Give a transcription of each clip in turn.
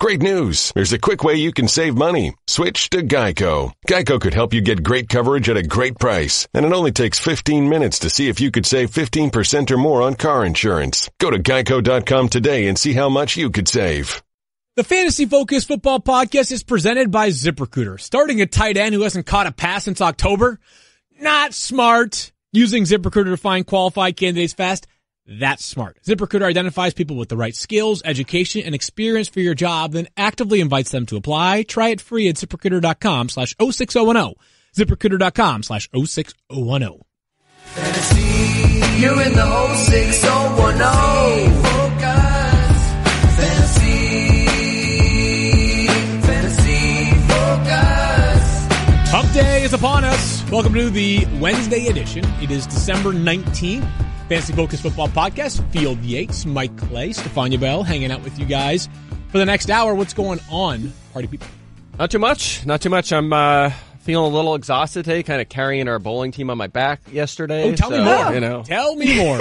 Great news! There's a quick way you can save money. Switch to Geico. Geico could help you get great coverage at a great price, and it only takes 15 minutes to see if you could save 15% or more on car insurance. Go to geico.com today and see how much you could save. The Fantasy Focus Football Podcast is presented by ZipRecruiter. Starting a tight end who hasn't caught a pass since October? Not smart. Using ZipRecruiter to find qualified candidates fast? That's smart. ZipRecruiter identifies people with the right skills, education, and experience for your job, then actively invites them to apply. Try it free at ZipRecruiter.com/06010. ZipRecruiter.com/06010. Fantasy, you're in the 06010. Focus. Fantasy Focus. Hump Day is upon us. Welcome to the Wednesday edition. It is December 19th. Fantasy Focus Football Podcast. Field Yates, Mike Clay, Stefania Bell hanging out with you guys for the next hour. What's going on, party people? Not too much. I'm feeling a little exhausted today, kind of carrying our bowling team on my back yesterday. Oh, tell me more. You know. Tell me more.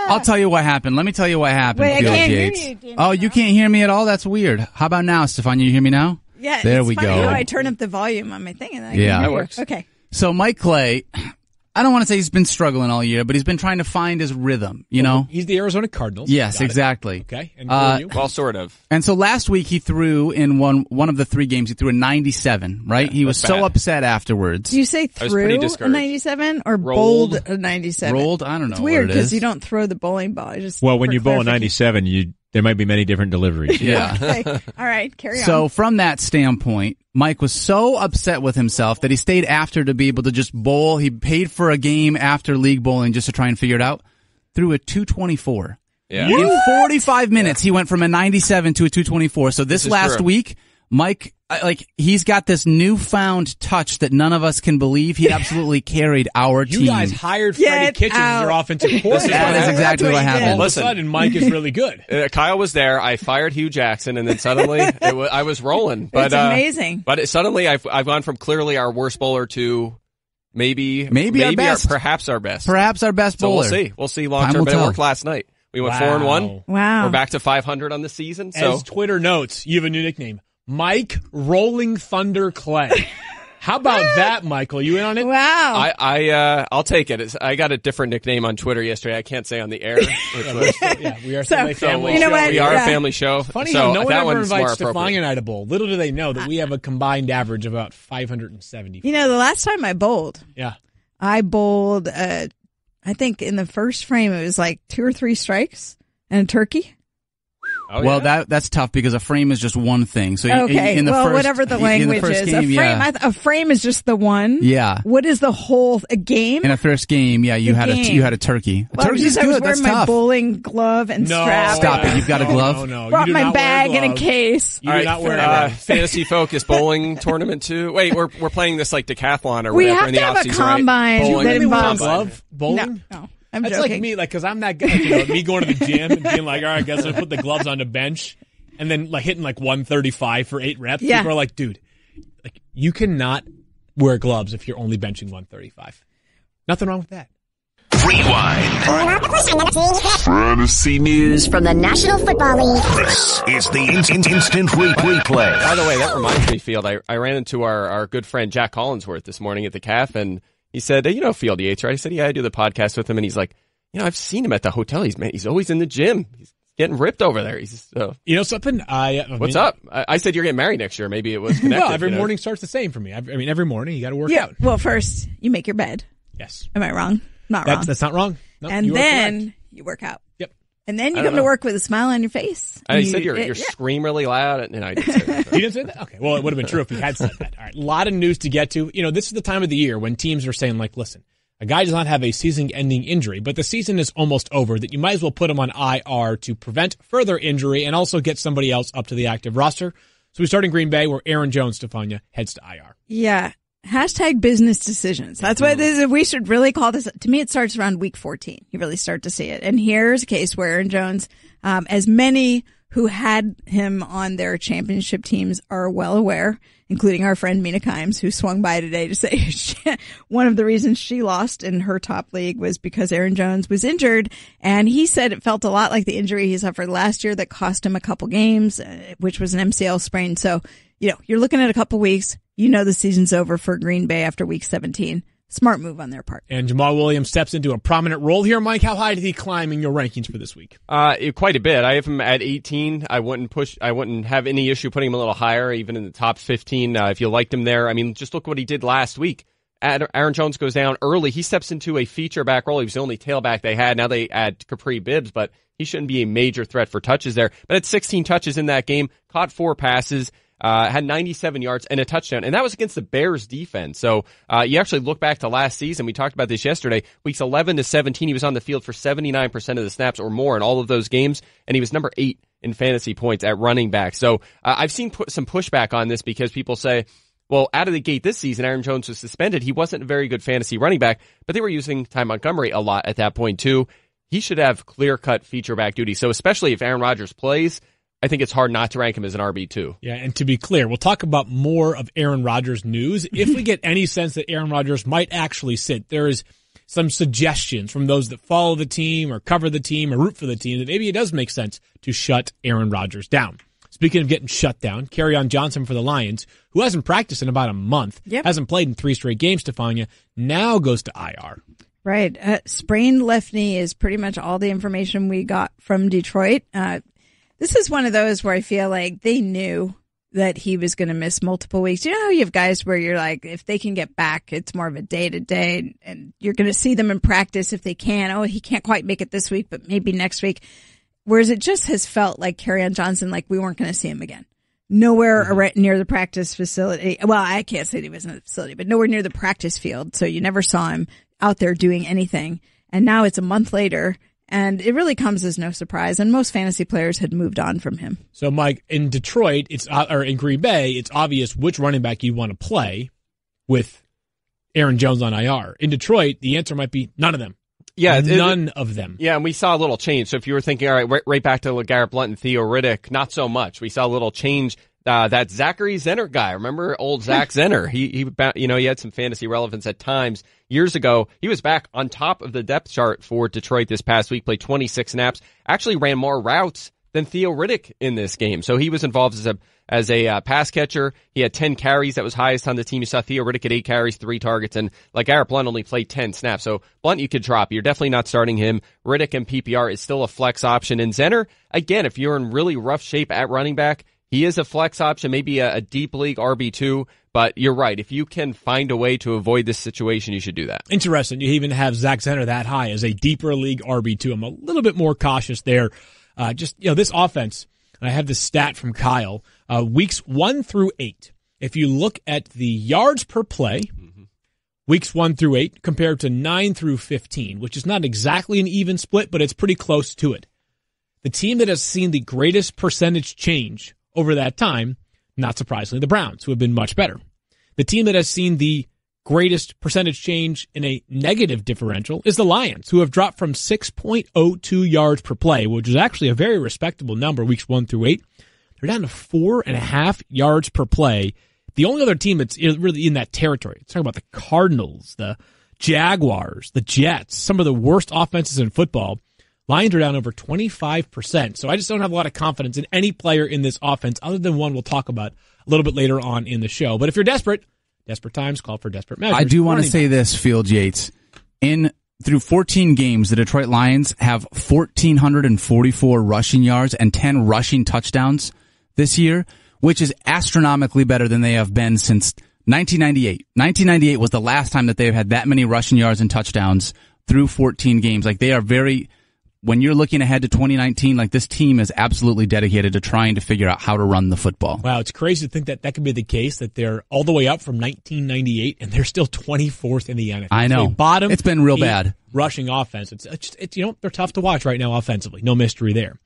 I'll tell you what happened. Let me tell you what happened, Wait, Field I can't Yates. hear you. Oh, you can't hear me at all? That's weird. How about now, Stefania? You hear me now? Yeah, there it's we funny go. how I turn up the volume on my thing and I Yeah. can hear That you. works. Okay. So Mike Clay, I don't want to say he's been struggling all year, but he's been trying to find his rhythm, you know? He's the Arizona Cardinals. Yes, Got it. exactly. Okay. And who are you? Well, sort of. And so last week he threw in one of the 3 games, he threw a 97, right? Yeah, he was that's so bad. upset afterwards. Do you say I was pretty through a discouraged. 97 or Rolled. bowled a 97? Rolled? I don't know It's weird what it is. because you don't throw the bowling ball. Well, when you bowl a 97, there might be many different deliveries. Yeah. Okay. All right, carry on. So from that standpoint, Mike was so upset with himself that he stayed after to be able to just bowl. He paid for a game after league bowling just to try and figure it out. Threw a 224. Yeah. In 45 minutes, he went from a 97 to a 224. So this is last true. week, Mike, he's got this newfound touch that none of us can believe. He absolutely carried our team. You guys hired Freddie Get Kitchens as your out. offensive coordinator. That is exactly That's what what he happened. did. All of a Listen. sudden, Mike is really good. Kyle was there. I fired Hugh Jackson, and then suddenly I was rolling. But it's amazing. But suddenly I've gone from clearly our worst bowler to maybe our best. perhaps our best. Perhaps our best So bowler. we'll see long Time term. will But it tell. worked last night. We went Wow. 4-1. Wow. We're back to 500 on the season. So As Twitter notes, you have a new nickname. Mike Rolling Thunder Clay. How about that, Michael? You in on it? Wow. I'll take it. I got a different nickname on Twitter yesterday. I can't say on the air. Which was, Yeah, we are So, still a family you know show. what? we are Yeah. a family show. Funny so how no one that ever one's more invites appropriate. Stefania and I to bowl. Little do they know that we have a combined average of about 570. You know, the last time I bowled, Yeah. I bowled, I think in the first frame it was like 2 or 3 strikes and a turkey. Oh, Well, yeah? that's tough because a frame is just one thing. So Okay. in the well, first, whatever the in language first is. game, a frame, yeah. a frame is just the one. Yeah. What is the whole, a game? In a first game, yeah, you The had game. you had a turkey. Well, Turkey's I was good. That's wearing my tough. bowling glove and No. strap. Stop it. You've got a glove? No. Brought You do my not wear bag in a gloves. case. You All do right, not wear gloves. Fantasy Focus bowling tournament too. Wait, we're playing this like decathlon or We whatever have in the to have a offseason, right? combine Bowling that Really wear a involves- glove bowling? No, I'm That's joking. like me, because I'm that guy. You know, me going to the gym and being like, all right, guys, I put the gloves on the bench, and then like hitting like 135 for 8 reps. Yeah. People are like, dude, like you cannot wear gloves if you're only benching 135. Nothing wrong with that. Fantasy news From the National Football League. This is the instant replay. By the way, that reminds me, Field, I ran into our good friend Jack Collinsworth this morning at the CAF, and he said, you know Field Yates, right? I said, yeah, I do the podcast with him, and he's like, you know, I've seen him at the hotel. He's always in the gym. He's getting ripped over there. You know something? What's up? I said you're getting married next year. Maybe it was connected. Well, every you know? morning starts the same for me. I mean, every morning you got to work Yeah. out. Well, first you make your bed. Yes. Am I wrong? Not wrong. That's not wrong. No, and you are then correct. you work out. Yep. And then you I come don't to know. work with a smile on your face. I And said you you scream really loud, and I did say that. You didn't say that? Okay. Well, it would have been true if he had said that. All right. A lot of news to get to. You know, this is the time of the year when teams are saying, like, listen, a guy does not have a season-ending injury, but the season is almost over, that you might as well put him on IR to prevent further injury and also get somebody else up to the active roster. So we start in Green Bay, where Aaron Jones, Stefania, heads to IR. Yeah. Hashtag business decisions. That's what this is. We should really call this. To me, it starts around week 14. You really start to see it. And here's a case where Aaron Jones, as many who had him on their championship teams are well aware, including our friend Mina Kimes, who swung by today to say one of the reasons she lost in her top league was because Aaron Jones was injured. And he said it felt a lot like the injury he suffered last year that cost him a couple games, which was an MCL sprain. So, you're looking at a couple weeks. The season's over for Green Bay after week 17. Smart move on their part. And Jamal Williams steps into a prominent role here. Mike, how high did he climb in your rankings for this week? Quite a bit. I have him at 18. I wouldn't have any issue putting him a little higher, even in the top 15, if you liked him there. I mean, just look what he did last week. Aaron Jones goes down early. He steps into a feature back role. He was the only tailback they had. Now they add Capri Bibbs, but he shouldn't be a major threat for touches there. But had 16 touches in that game, caught 4 passes. Had 97 yards and a touchdown, and that was against the Bears defense. So you actually look back to last season. We talked about this yesterday. Weeks 11 to 17, he was on the field for 79% of the snaps or more in all of those games, and he was number 8 in fantasy points at running back. So I've seen some pushback on this because people say, well, out of the gate this season, Aaron Jones was suspended. He wasn't a very good fantasy running back, but they were using Ty Montgomery a lot at that point too. He should have clear-cut feature back duty. So especially if Aaron Rodgers plays, I think it's hard not to rank him as an RB2. Yeah, and to be clear, we'll talk about more of Aaron Rodgers news. If we get any sense that Aaron Rodgers might actually sit, there is some suggestions from those that follow the team or cover the team or root for the team that maybe it does make sense to shut Aaron Rodgers down. Speaking of getting shut down, Kerryon Johnson for the Lions, who hasn't practiced in about a month, hasn't played in 3 straight games, Stefania, now goes to IR. Right. Sprained left knee is pretty much all the information we got from Detroit. This is one of those where I feel like they knew that he was going to miss multiple weeks. You know how you have guys where you're like, if they can get back, it's more of a day-to-day, and you're going to see them in practice if they can. Oh, he can't quite make it this week, but maybe next week. Whereas it just has felt like Kerryon Johnson, like we weren't going to see him again. Nowhere near the practice facility. Well, I can't say he was in the facility, but nowhere near the practice field. So you never saw him out there doing anything. And now it's a month later. And it really comes as no surprise, and most fantasy players had moved on from him. So, Mike, in Detroit, or in Green Bay, it's obvious which running back you want to play with Aaron Jones on IR. In Detroit, the answer might be none of them. Yeah, none of them. Yeah, and we saw a little change. So if you were thinking, all right, right back to LeGarrette Blount and Theo Riddick, not so much. We saw a little change. That Zachary Zenner guy, remember old Zach Zenner? He had some fantasy relevance at times. Years ago, he was back on top of the depth chart for Detroit this past week, played 26 snaps, actually ran more routes than Theo Riddick in this game. So he was involved as a pass catcher. He had 10 carries. That was highest on the team. You saw Theo Riddick at 8 carries, 3 targets, and LeGarrette Blount only played 10 snaps. So Blount you could drop. You're definitely not starting him. Riddick and PPR is still a flex option. And Zenner, again, if you're in really rough shape at running back, he is a flex option, maybe a deep league RB2, but you're right. If you can find a way to avoid this situation, you should do that. Interesting. You even have Zach Zenner that high as a deeper league RB2. I'm a little bit more cautious there. This offense, and I have this stat from Kyle, weeks 1 through 8. If you look at the yards per play, weeks 1 through 8 compared to 9 through 15, which is not exactly an even split, but it's pretty close to it. The team that has seen the greatest percentage change over that time, not surprisingly, the Browns, who have been much better. The team that has seen the greatest percentage change in a negative differential is the Lions, who have dropped from 6.02 yards per play, which is actually a very respectable number, weeks 1 through 8. They're down to 4.5 yards per play. The only other team that's really in that territory, let's talk about the Cardinals, the Jaguars, the Jets, some of the worst offenses in football. Lions are down over 25%, so I just don't have a lot of confidence in any player in this offense other than one we'll talk about a little bit later on in the show. But if you're desperate times call for desperate measures. I do want to say this, Field Yates. Through 14 games, the Detroit Lions have 1,444 rushing yards and 10 rushing touchdowns this year, which is astronomically better than they have been since 1998. 1998 was the last time that they've had that many rushing yards and touchdowns through 14 games. Like, they are when you're looking ahead to 2019, like, this team is absolutely dedicated to trying to figure out how to run the football. Wow, it's crazy to think that could be the case, that they're all the way up from 1998 and they're still 24th in the NFL. I know. Bottom. It's been real bad. Rushing offense. It's they're tough to watch right now offensively. No mystery there.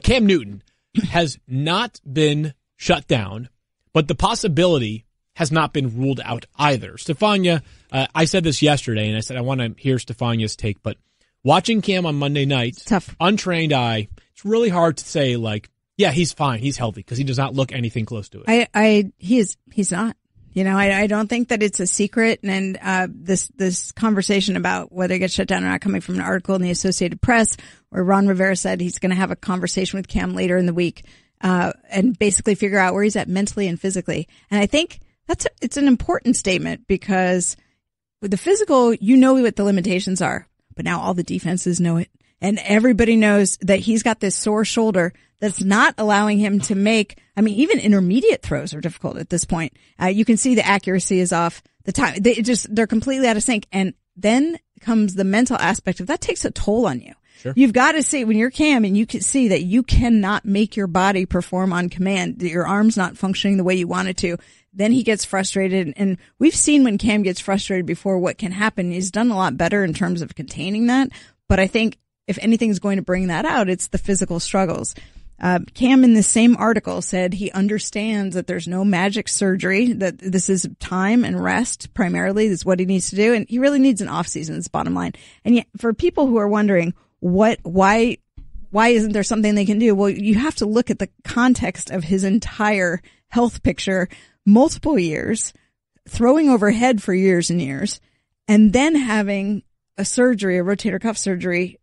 Cam Newton has not been shut down, but the possibility has not been ruled out either. Stefania, I said this yesterday, and I said I want to hear Stefania's take, but watching Cam on Monday night, tough. Untrained eye, it's really hard to say, like, Yeah, he's fine. He's healthy because he does not look anything close to it. He's not. You know, I don't think that it's a secret. And, this conversation about whether it gets shut down or not coming from an article in the Associated Press where Ron Rivera said he's going to have a conversation with Cam later in the week, and basically figure out where he's at mentally and physically. And I think it's an important statement because with the physical, you know what the limitations are, but now all the defenses know it. And everybody knows that he's got this sore shoulder that's not allowing him to make, even intermediate throws are difficult at this point. You can see the accuracy is off, the time. They're completely out of sync. And then comes the mental aspect of that takes a toll on you. Sure. You've got to see when you're Cam and you can see that you cannot make your body perform on command, that your arm's not functioning the way you want it to. Then he gets frustrated. And we've seen when Cam gets frustrated before what can happen. He's done a lot better in terms of containing that. But I think if anything's going to bring that out, it's the physical struggles. Cam in the same article said he understands that there's no magic surgery, that this is time and rest primarily is what he needs to do. And he really needs an off season is the bottom line. And yet for people who are wondering why isn't there something they can do? Well, you have to look at the context of his entire health picture, multiple years, throwing overhead for years and years, and then having a surgery, a rotator cuff surgery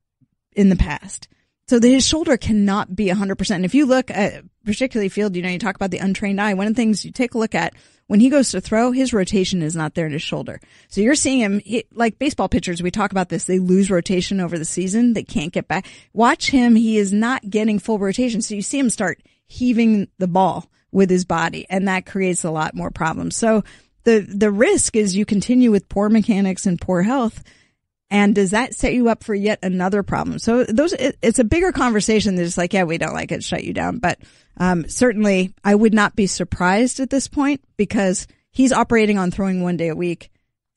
in the past. So his shoulder cannot be 100%. And if you look at, particularly Field, you talk about the untrained eye. One of the things you take a look at when he goes to throw, his rotation is not there in his shoulder. So you're seeing him, like baseball pitchers, we talk about this, they lose rotation over the season. They can't get back. Watch him. He is not getting full rotation. So you see him start heaving the ball with his body, and that creates a lot more problems. So the risk is you continue with poor mechanics and poor health. And does that set you up for yet another problem? So it's a bigger conversation than just like, yeah, we don't like it, shut you down. But, certainly I would not be surprised at this point because he's operating on throwing 1 day a week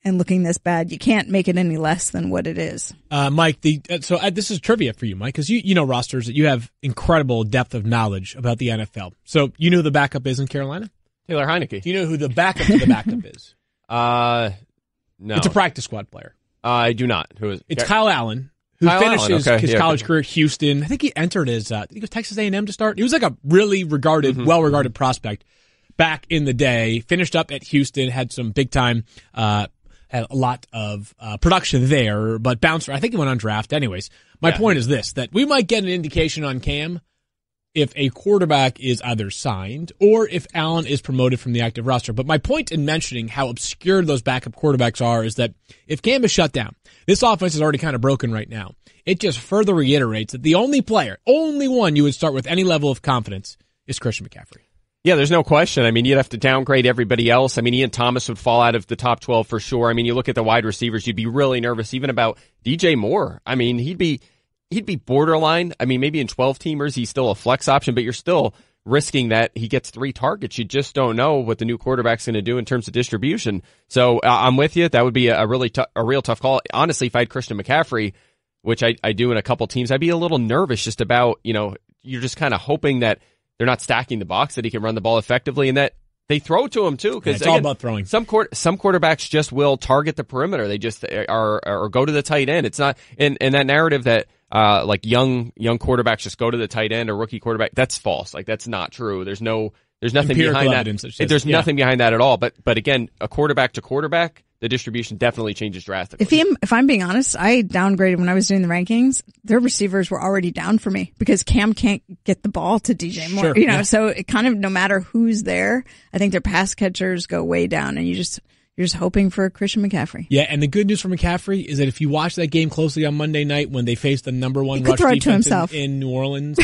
and looking this bad. You can't make it any less than what it is. Mike, this is trivia for you, Mike, because you know rosters that you have incredible depth of knowledge about the NFL. So you know who the backup is in Carolina? Taylor Heineke. Do you know who the backup to the backup is? No. It's a practice squad player. I do not. Who is? It's Kyle Allen, who finished his college career at Houston. I think he entered his, I think it was Texas A&M to start. He was like a really regarded, well-regarded prospect back in the day. Finished up at Houston, had some big time, had a lot of production there, but bounced. I think he went on draft. Anyways, my point is this: that we might get an indication on Cam if a quarterback is either signed or if Allen is promoted from the active roster. But my point in mentioning how obscure those backup quarterbacks are is that if Cam is shut down, this offense is already kind of broken right now. It just further reiterates that the only one you would start with any level of confidence is Christian McCaffrey. Yeah, there's no question. You'd have to downgrade everybody else. Ian Thomas would fall out of the top 12 for sure. You look at the wide receivers, you'd be really nervous even about DJ Moore. He'd be borderline. Maybe in 12-teamers, he's still a flex option, but you're still risking that he gets 3 targets. You just don't know what the new quarterback's going to do in terms of distribution. So I'm with you. That would be a real tough call. Honestly, if I had Christian McCaffrey, which I do in a couple teams, I'd be a little nervous just about, you're just kind of hoping that they're not stacking the box, that he can run the ball effectively and that they throw to him too. Cause it's all about throwing. Some quarterbacks just will target the perimeter. They just or go to the tight end. It's not in that narrative that, like young quarterbacks just go to the tight end or rookie quarterback. That's false. That's not true. There's nothing empirical behind that. There's nothing behind that at all. But again, a quarterback to quarterback, the distribution definitely changes drastically. If I'm being honest, I downgraded when I was doing the rankings. Their receivers were already down for me because Cam can't get the ball to DJ Moore. Sure, so it kind of, no matter who's there, I think their pass catchers go way down, and you're just hoping for Christian McCaffrey. Yeah, and the good news for McCaffrey is that if you watch that game closely on Monday night when they faced the number one rush defense in New Orleans,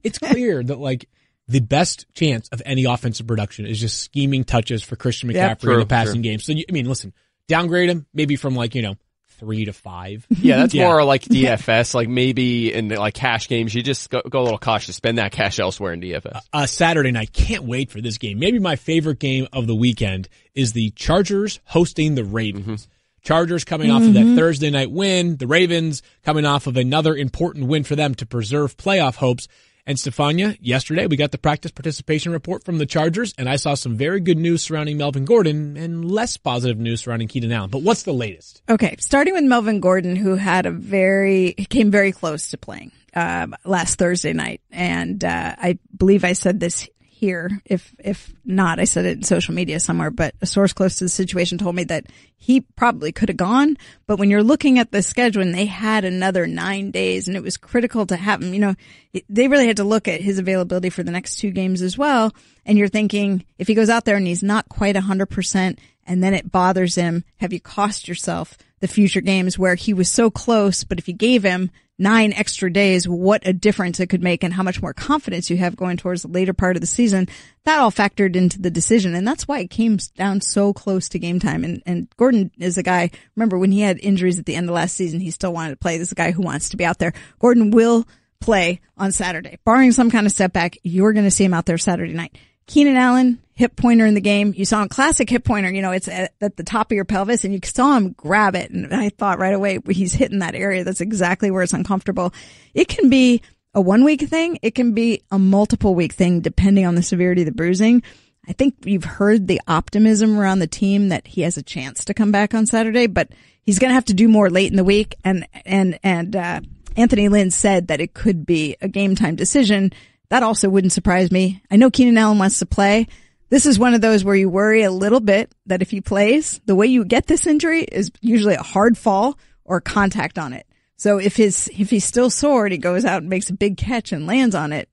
it's clear that the best chance of any offensive production is just scheming touches for Christian McCaffrey in the passing game. So, listen, downgrade him maybe from 3 to 5. Yeah, that's more like DFS. Maybe in cash games, you just go a little cautious, spend that cash elsewhere in DFS. Saturday night, can't wait for this game. Maybe my favorite game of the weekend is the Chargers hosting the Ravens. Chargers coming off of that Thursday night win, the Ravens coming off of another important win for them to preserve playoff hopes. And Stefania, yesterday we got the practice participation report from the Chargers, and I saw some very good news surrounding Melvin Gordon and less positive news surrounding Keenan Allen. But what's the latest? Okay, starting with Melvin Gordon, who came very close to playing. last Thursday night. And I believe I said this here. If not, I said it in social media somewhere, but a source close to the situation told me that he probably could have gone. But when you're looking at the schedule, and they had another 9 days, and it was critical to have him, they really had to look at his availability for the next 2 games as well. And you're thinking, if he goes out there and he's not quite 100%, and then it bothers him, have you cost yourself the future games where he was so close, but if you gave him 9 extra days, what a difference it could make and how much more confidence you have going towards the later part of the season. That all factored into the decision, and that's why it came down so close to game time. And Gordon is a guy, remember when he had injuries at the end of last season, he still wanted to play. This is a guy who wants to be out there. Gordon will play on Saturday. Barring some kind of setback, you're going to see him out there Saturday night. Keenan Allen, hip pointer in the game. You saw him, classic hip pointer, it's at the top of your pelvis, and you saw him grab it. And I thought right away, he's hitting that area. That's exactly where it's uncomfortable. It can be a 1 week thing. It can be a multiple week thing, depending on the severity of the bruising. I think you've heard the optimism around the team that he has a chance to come back on Saturday, but he's going to have to do more late in the week. And Anthony Lynn said that it could be a game time decision. That also wouldn't surprise me. I know Keenan Allen wants to play. This is one of those where you worry a little bit that if he plays, the way you get this injury is usually a hard fall or contact on it. So if he's still sore and he goes out and makes a big catch and lands on it,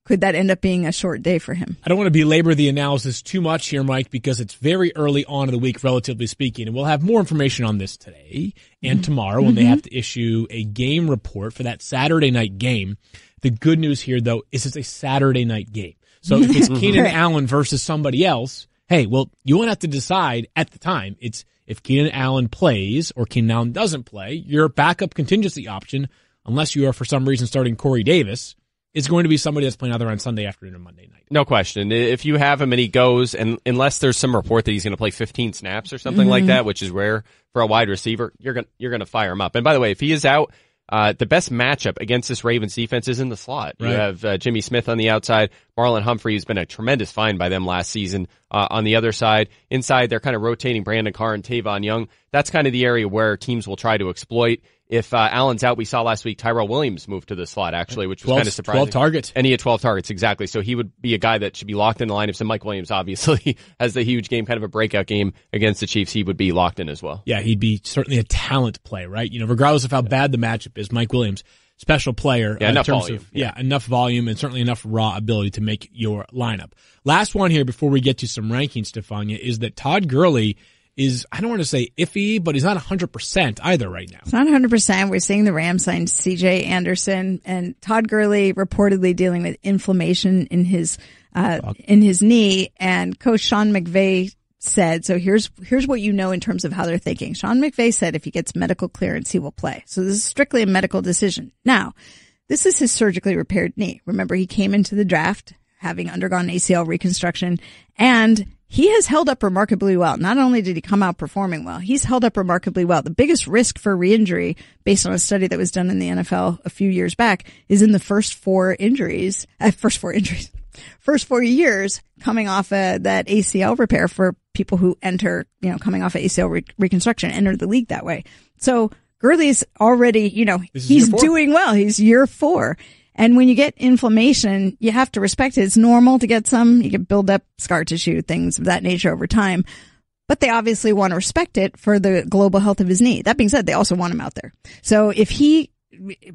could that end up being a short day for him? I don't want to belabor the analysis too much here, Mike, because it's very early on in the week, relatively speaking, and we'll have more information on this today and tomorrow when they have to issue a game report for that Saturday night game. The good news here, though, is it's a Saturday night game. So if it's Keenan Allen versus somebody else, hey, well, you won't have to decide at the time. It's if Keenan Allen plays or Keenan Allen doesn't play, your backup contingency option, unless you are for some reason starting Corey Davis, is going to be somebody that's playing either on Sunday afternoon or Monday night. No question. If you have him and he goes, and unless there's some report that he's going to play 15 snaps or something like that, which is rare for a wide receiver, you're going to fire him up. And by the way, if he is out, the best matchup against this Ravens defense is in the slot. Right. You have Jimmy Smith on the outside. Marlon Humphrey has been a tremendous find by them last season. On the other side, inside, they're kind of rotating Brandon Carr and Tavon Young. That's kind of the area where teams will try to exploit. If Allen's out, we saw last week Tyrell Williams move to the slot, actually, which was kind of surprising. 12 targets. And he had 12 targets, exactly. So he would be a guy that should be locked in the lineups. And Mike Williams, obviously, has the huge game, kind of a breakout game against the Chiefs. He would be locked in as well. Yeah, he'd be certainly a talent play, right? Regardless of how bad the matchup is, Mike Williams, special player. Yeah, enough volume. Enough volume and certainly enough raw ability to make your lineup. Last one here before we get to some rankings, Stefania, is that Todd Gurley is, I don't want to say iffy, but he's not 100% either right now. It's not 100%. We're seeing the Rams sign C.J. Anderson, and Todd Gurley reportedly dealing with inflammation in his knee. And Coach Sean McVay said, so here's what you know in terms of how they're thinking. Sean McVay said if he gets medical clearance, he will play. So this is strictly a medical decision. Now, this is his surgically repaired knee. Remember, he came into the draft having undergone ACL reconstruction, and he has held up remarkably well. Not only did he come out performing well, he's held up remarkably well. The biggest risk for re-injury, based on a study that was done in the NFL a few years back, is in the first 4 years coming off that ACL repair for people who enter, coming off of ACL reconstruction, enter the league that way. So Gurley's already, he's doing well. He's year 4. And when you get inflammation, you have to respect it. It's normal to get some. You can build up scar tissue, things of that nature over time. But they obviously want to respect it for the global health of his knee. That being said, they also want him out there. So if he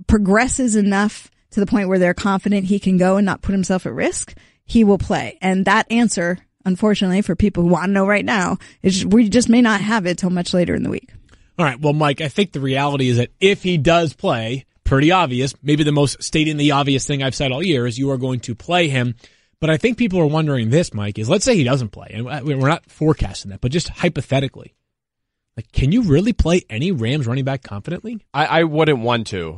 progresses enough to the point where they're confident he can go and not put himself at risk, he will play. And that answer, unfortunately, for people who want to know right now, is we just may not have it till much later in the week. All right. Well, Mike, I think the reality is that if he does play, pretty obvious, maybe the most stating the obvious thing I've said all year is you are going to play him. But I think people are wondering this, Mike, is let's say he doesn't play, and we're not forecasting that, but just hypothetically, like, can you really play any Rams running back confidently? I wouldn't want to.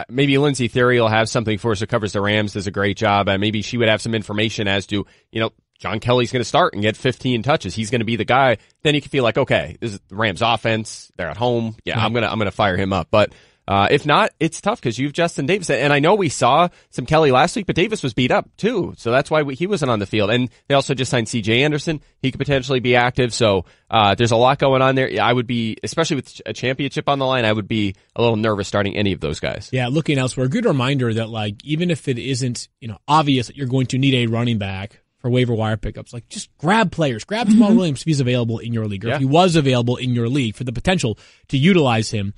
Maybe Lindsey Theory will have something for us who covers the Rams, does a great job. Maybe she would have some information as to, John Kelly's going to start and get 15 touches. He's going to be the guy. Then you can feel like, okay, this is the Rams offense. They're at home. Yeah, I'm going to fire him up. But If not, it's tough because you've Justin Davis. And I know we saw some Kelly last week, but Davis was beat up too. So that's why he wasn't on the field. And they also just signed C.J. Anderson. He could potentially be active. So there's a lot going on there. I would be, especially with a championship on the line, I would be a little nervous starting any of those guys. Yeah, looking elsewhere, a good reminder that like even if it isn't obvious that you're going to need a running back for waiver wire pickups, like just grab players. Grab Jamal Williams if he's available in your league, or if he was available in your league, for the potential to utilize him.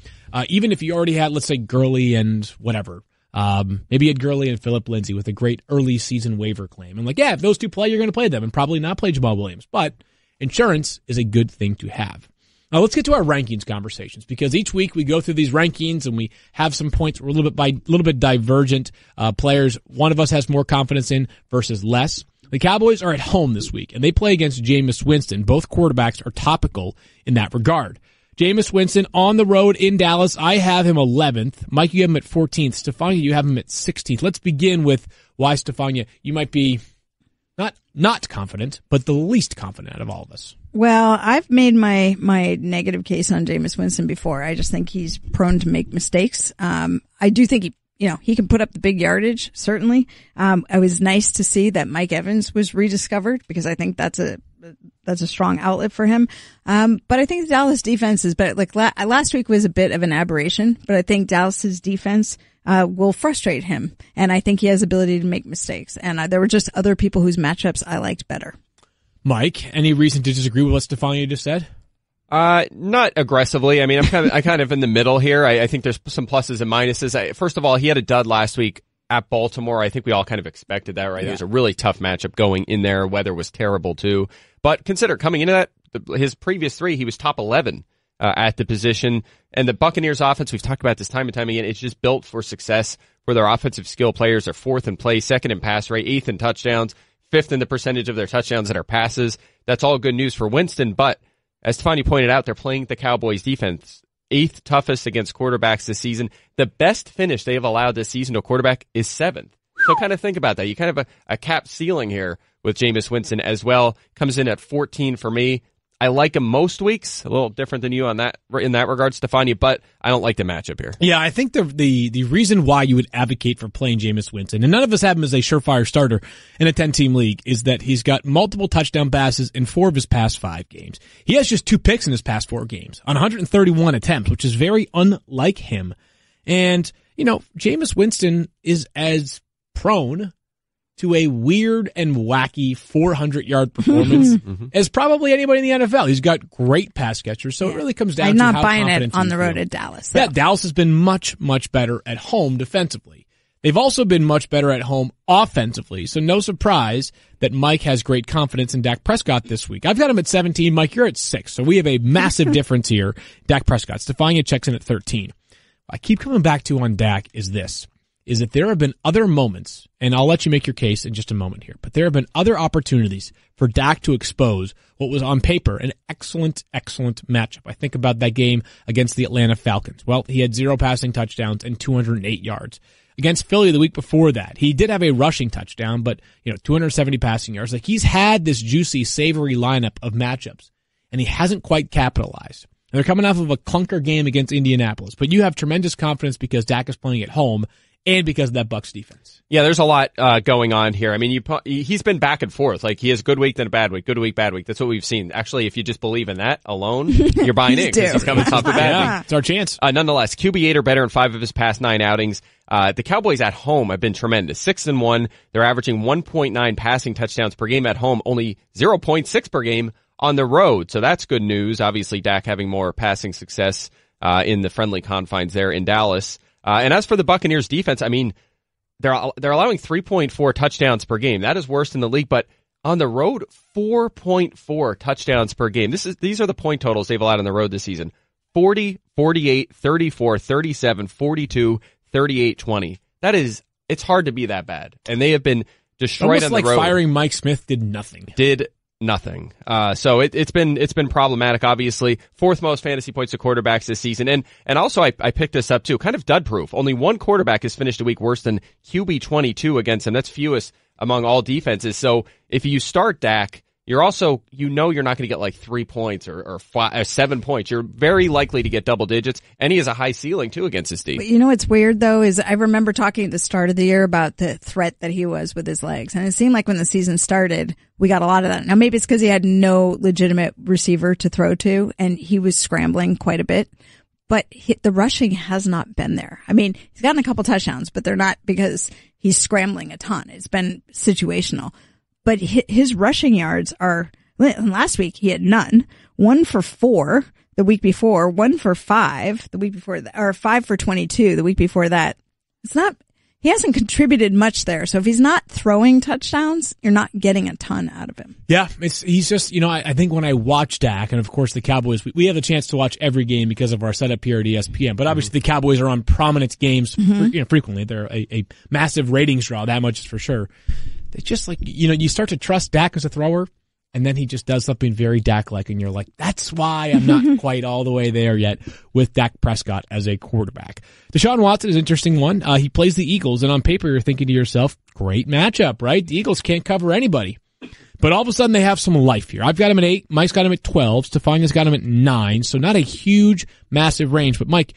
Even if you already had, let's say, Gurley and whatever. Maybe you had Gurley and Phillip Lindsay with a great early season waiver claim. I'm like, yeah, if those two play, you're going to play them and probably not play Jamal Williams. But insurance is a good thing to have. Now let's get to our rankings conversations, because each week we go through these rankings and we have some points where we're a little bit divergent. Players one of us has more confidence in versus less. The Cowboys are at home this week, and they play against Jameis Winston. Both quarterbacks are topical in that regard. Jameis Winston on the road in Dallas. I have him 11th. Mike, you have him at 14th. Stefania, you have him at 16th. Let's begin with why, Stefania, you might be not confident, but the least confident out of all of us. Well, I've made my negative case on Jameis Winston before. I just think he's prone to make mistakes. I do think he can put up the big yardage, certainly. It was nice to see that Mike Evans was rediscovered, because I think that's a strong outlet for him. But I think the Dallas defense is better. Like last week was a bit of an aberration, but I think Dallas's defense will frustrate him, and I think he has ability to make mistakes. And there were just other people whose matchups I liked better. Mike, any reason to disagree with what Stefania just said? Not aggressively. I mean, I'm kind of in the middle here. I think there's some pluses and minuses. First of all, he had a dud last week at Baltimore. I think we all kind of expected that, right? Yeah. It was a really tough matchup going in there. Weather was terrible too. But consider, coming into that, his previous three, he was top 11 at the position. And the Buccaneers offense, we've talked about this time and time again, it's just built for success, where their offensive skill players are 4th in play, 2nd in pass rate, 8th in touchdowns, 5th in the percentage of their touchdowns that are passes. That's all good news for Winston. But as Stefani pointed out, they're playing the Cowboys defense, 8th toughest against quarterbacks this season. The best finish they have allowed this season to a quarterback is 7th. So kind of think about that. You kind of have a cap ceiling here with Jameis Winston as well. Comes in at 14 for me. I like him most weeks, a little different than you in that regard, Stefania, but I don't like the matchup here. Yeah, I think the reason why you would advocate for playing Jameis Winston, and none of us have him as a surefire starter in a 10-team league, is that he's got multiple touchdown passes in 4 of his past 5 games. He has just 2 picks in his past 4 games on 131 attempts, which is very unlike him. And, Jameis Winston is as prone to a weird and wacky 400-yard performance as probably anybody in the NFL. He's got great pass catchers, so it really comes down to how confident I'm not buying it on the road feeling. at Dallas. So. Yeah, Dallas has been much, much better at home defensively. They've also been much better at home offensively, so no surprise that Mike has great confidence in Dak Prescott this week. I've got him at 17. Mike, you're at 6, so we have a massive difference here. Dak Prescott. Stefania checks in at 13. I keep coming back to on Dak is that there have been other moments, and I'll let you make your case in just a moment here, but there have been other opportunities for Dak to expose what was on paper an excellent, excellent matchup. I think about that game against the Atlanta Falcons. Well, he had 0 passing touchdowns and 208 yards. Against Philly the week before that, he did have a rushing touchdown, but 270 passing yards. Like, he's had this juicy, savory lineup of matchups, and he hasn't quite capitalized. And they're coming off of a clunker game against Indianapolis, but you have tremendous confidence because Dak is playing at home and because of that Bucs defense. Yeah, there's a lot going on here. I mean, he's been back and forth. Like, he has good week, then a bad week, good week, bad week. That's what we've seen. Actually, if you just believe in that alone, you're buying in because he's coming off a bad week. It's our chance. Nonetheless, QB8 or better in 5 of his past 9 outings. The Cowboys at home have been tremendous. 6-1. They're averaging 1.9 passing touchdowns per game at home, only 0.6 per game on the road. So that's good news. Obviously, Dak having more passing success in the friendly confines there in Dallas. And as for the Buccaneers defense, I mean, they're allowing 3.4 touchdowns per game. That is worst in the league, but on the road, 4.4 touchdowns per game. These are the point totals they've allowed on the road this season. 40, 48, 34, 37, 42, 38, 20. It's hard to be that bad. And they have been destroyed on the road. Almost like firing Mike Smith did nothing. Nothing. So it's been problematic, obviously. 4th most fantasy points to quarterbacks this season. And also I picked this up too, kind of dud proof. Only one quarterback has finished a week worse than QB 22 against him. That's fewest among all defenses. So if you start Dak, you're also, you're not going to get like 3 points or 7 points. You're very likely to get double digits, and he has a high ceiling too against his D. But you know what's weird though is I remember talking at the start of the year about the threat that he was with his legs, and it seemed like when the season started, we got a lot of that. Now maybe it's because he had no legitimate receiver to throw to, and he was scrambling quite a bit. But the rushing has not been there. I mean, he's gotten a couple touchdowns, but they're not because he's scrambling a ton. It's been situational. But his rushing yards are, last week he had none. 1 for 4 the week before, 1 for 5 the week before, or 5 for 22 the week before that. He hasn't contributed much there. So if he's not throwing touchdowns, you're not getting a ton out of him. Yeah, he's just, I think when I watch Dak, and of course the Cowboys, we have a chance to watch every game because of our setup here at ESPN, but obviously the Cowboys are on prominent games frequently. They're a massive ratings draw, that much is for sure. They just you start to trust Dak as a thrower, and then he just does something very Dak-like, and you're like, that's why I'm not quite all the way there yet with Dak Prescott as a quarterback. Deshaun Watson is an interesting one. He plays the Eagles, and on paper you're thinking to yourself, great matchup, right? The Eagles can't cover anybody. But all of a sudden they have some life here. I've got him at 8, Mike's got him at 12, Stefania's got him at 9, so not a huge, massive range. But Mike,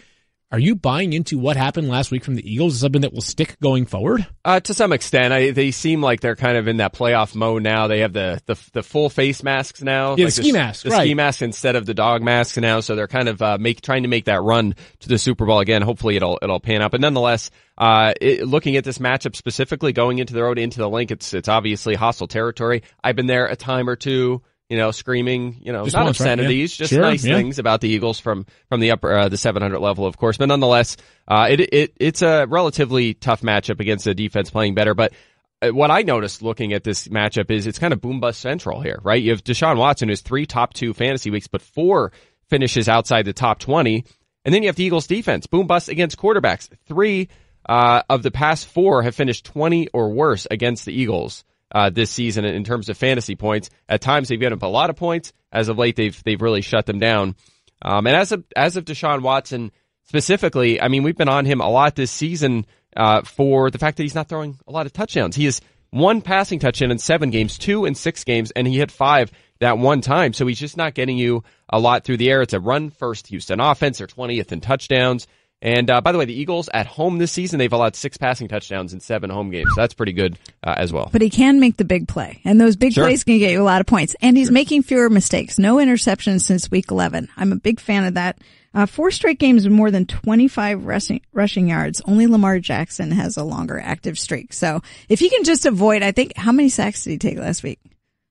are you buying into what happened last week from the Eagles? Is something that will stick going forward? To some extent. They seem like they're kind of in that playoff mode now. They have the full face masks now. Yeah, like the ski masks, the right. ski masks instead of the dog masks now. So they're kind of trying to make that run to the Super Bowl again. Hopefully it'll pan out. But nonetheless, looking at this matchup specifically going into the road, into the Link, it's obviously hostile territory. I've been there a time or two. Screaming, just not once, obscenities, right? Yeah. just Sure, nice things about the Eagles from the upper, the 700 level, of course. But nonetheless, it's a relatively tough matchup against a defense playing better. But what I noticed looking at this matchup is it's kind of boom bust central here, right? You have Deshaun Watson, who's 3 top 2 fantasy weeks, but 4 finishes outside the top 20. And then you have the Eagles defense, boom bust against quarterbacks. 3 of the past 4 have finished 20 or worse against the Eagles. This season in terms of fantasy points. At times they've given up a lot of points. As of late, they've really shut them down. And as of Deshaun Watson specifically, I mean, we've been on him a lot this season for the fact that he's not throwing a lot of touchdowns. He has 1 passing touchdown in 7 games, 2 in 6 games, and he hit 5 that one time. So he's just not getting you a lot through the air. It's a run-first Houston offense. They're 20th in touchdowns. And by the way, the Eagles at home this season, they've allowed 6 passing touchdowns in 7 home games. So that's pretty good as well. But he can make the big play, and those big plays can get you a lot of points. And he's making fewer mistakes. No interceptions since week 11. I'm a big fan of that. 4 straight games with more than 25 rushing yards. Only Lamar Jackson has a longer active streak. So if you can just avoid, I think, how many sacks did he take last week?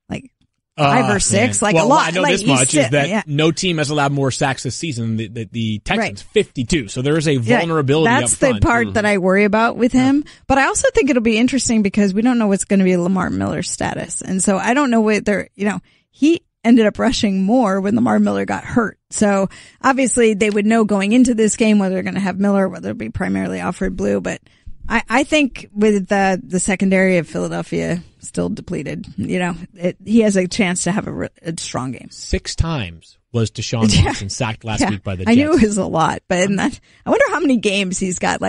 Like 5 or 6, man. a lot. I know this much is that no team has allowed more sacks this season. The Texans, 52. So there is a vulnerability that's up front. the part that I worry about with him. But I also think it'll be interesting because we don't know what's going to be Lamar Miller's status. And so I don't know whether, he ended up rushing more when Lamar Miller got hurt. So obviously they would know going into this game whether they're going to have Miller, whether it'll be primarily Alfred Blue. But I think with the secondary of Philadelphia still depleted, he has a chance to have a strong game. 6 times was Deshaun Watson sacked last week by the Jets. I knew it was a lot, but I wonder how many games he's got.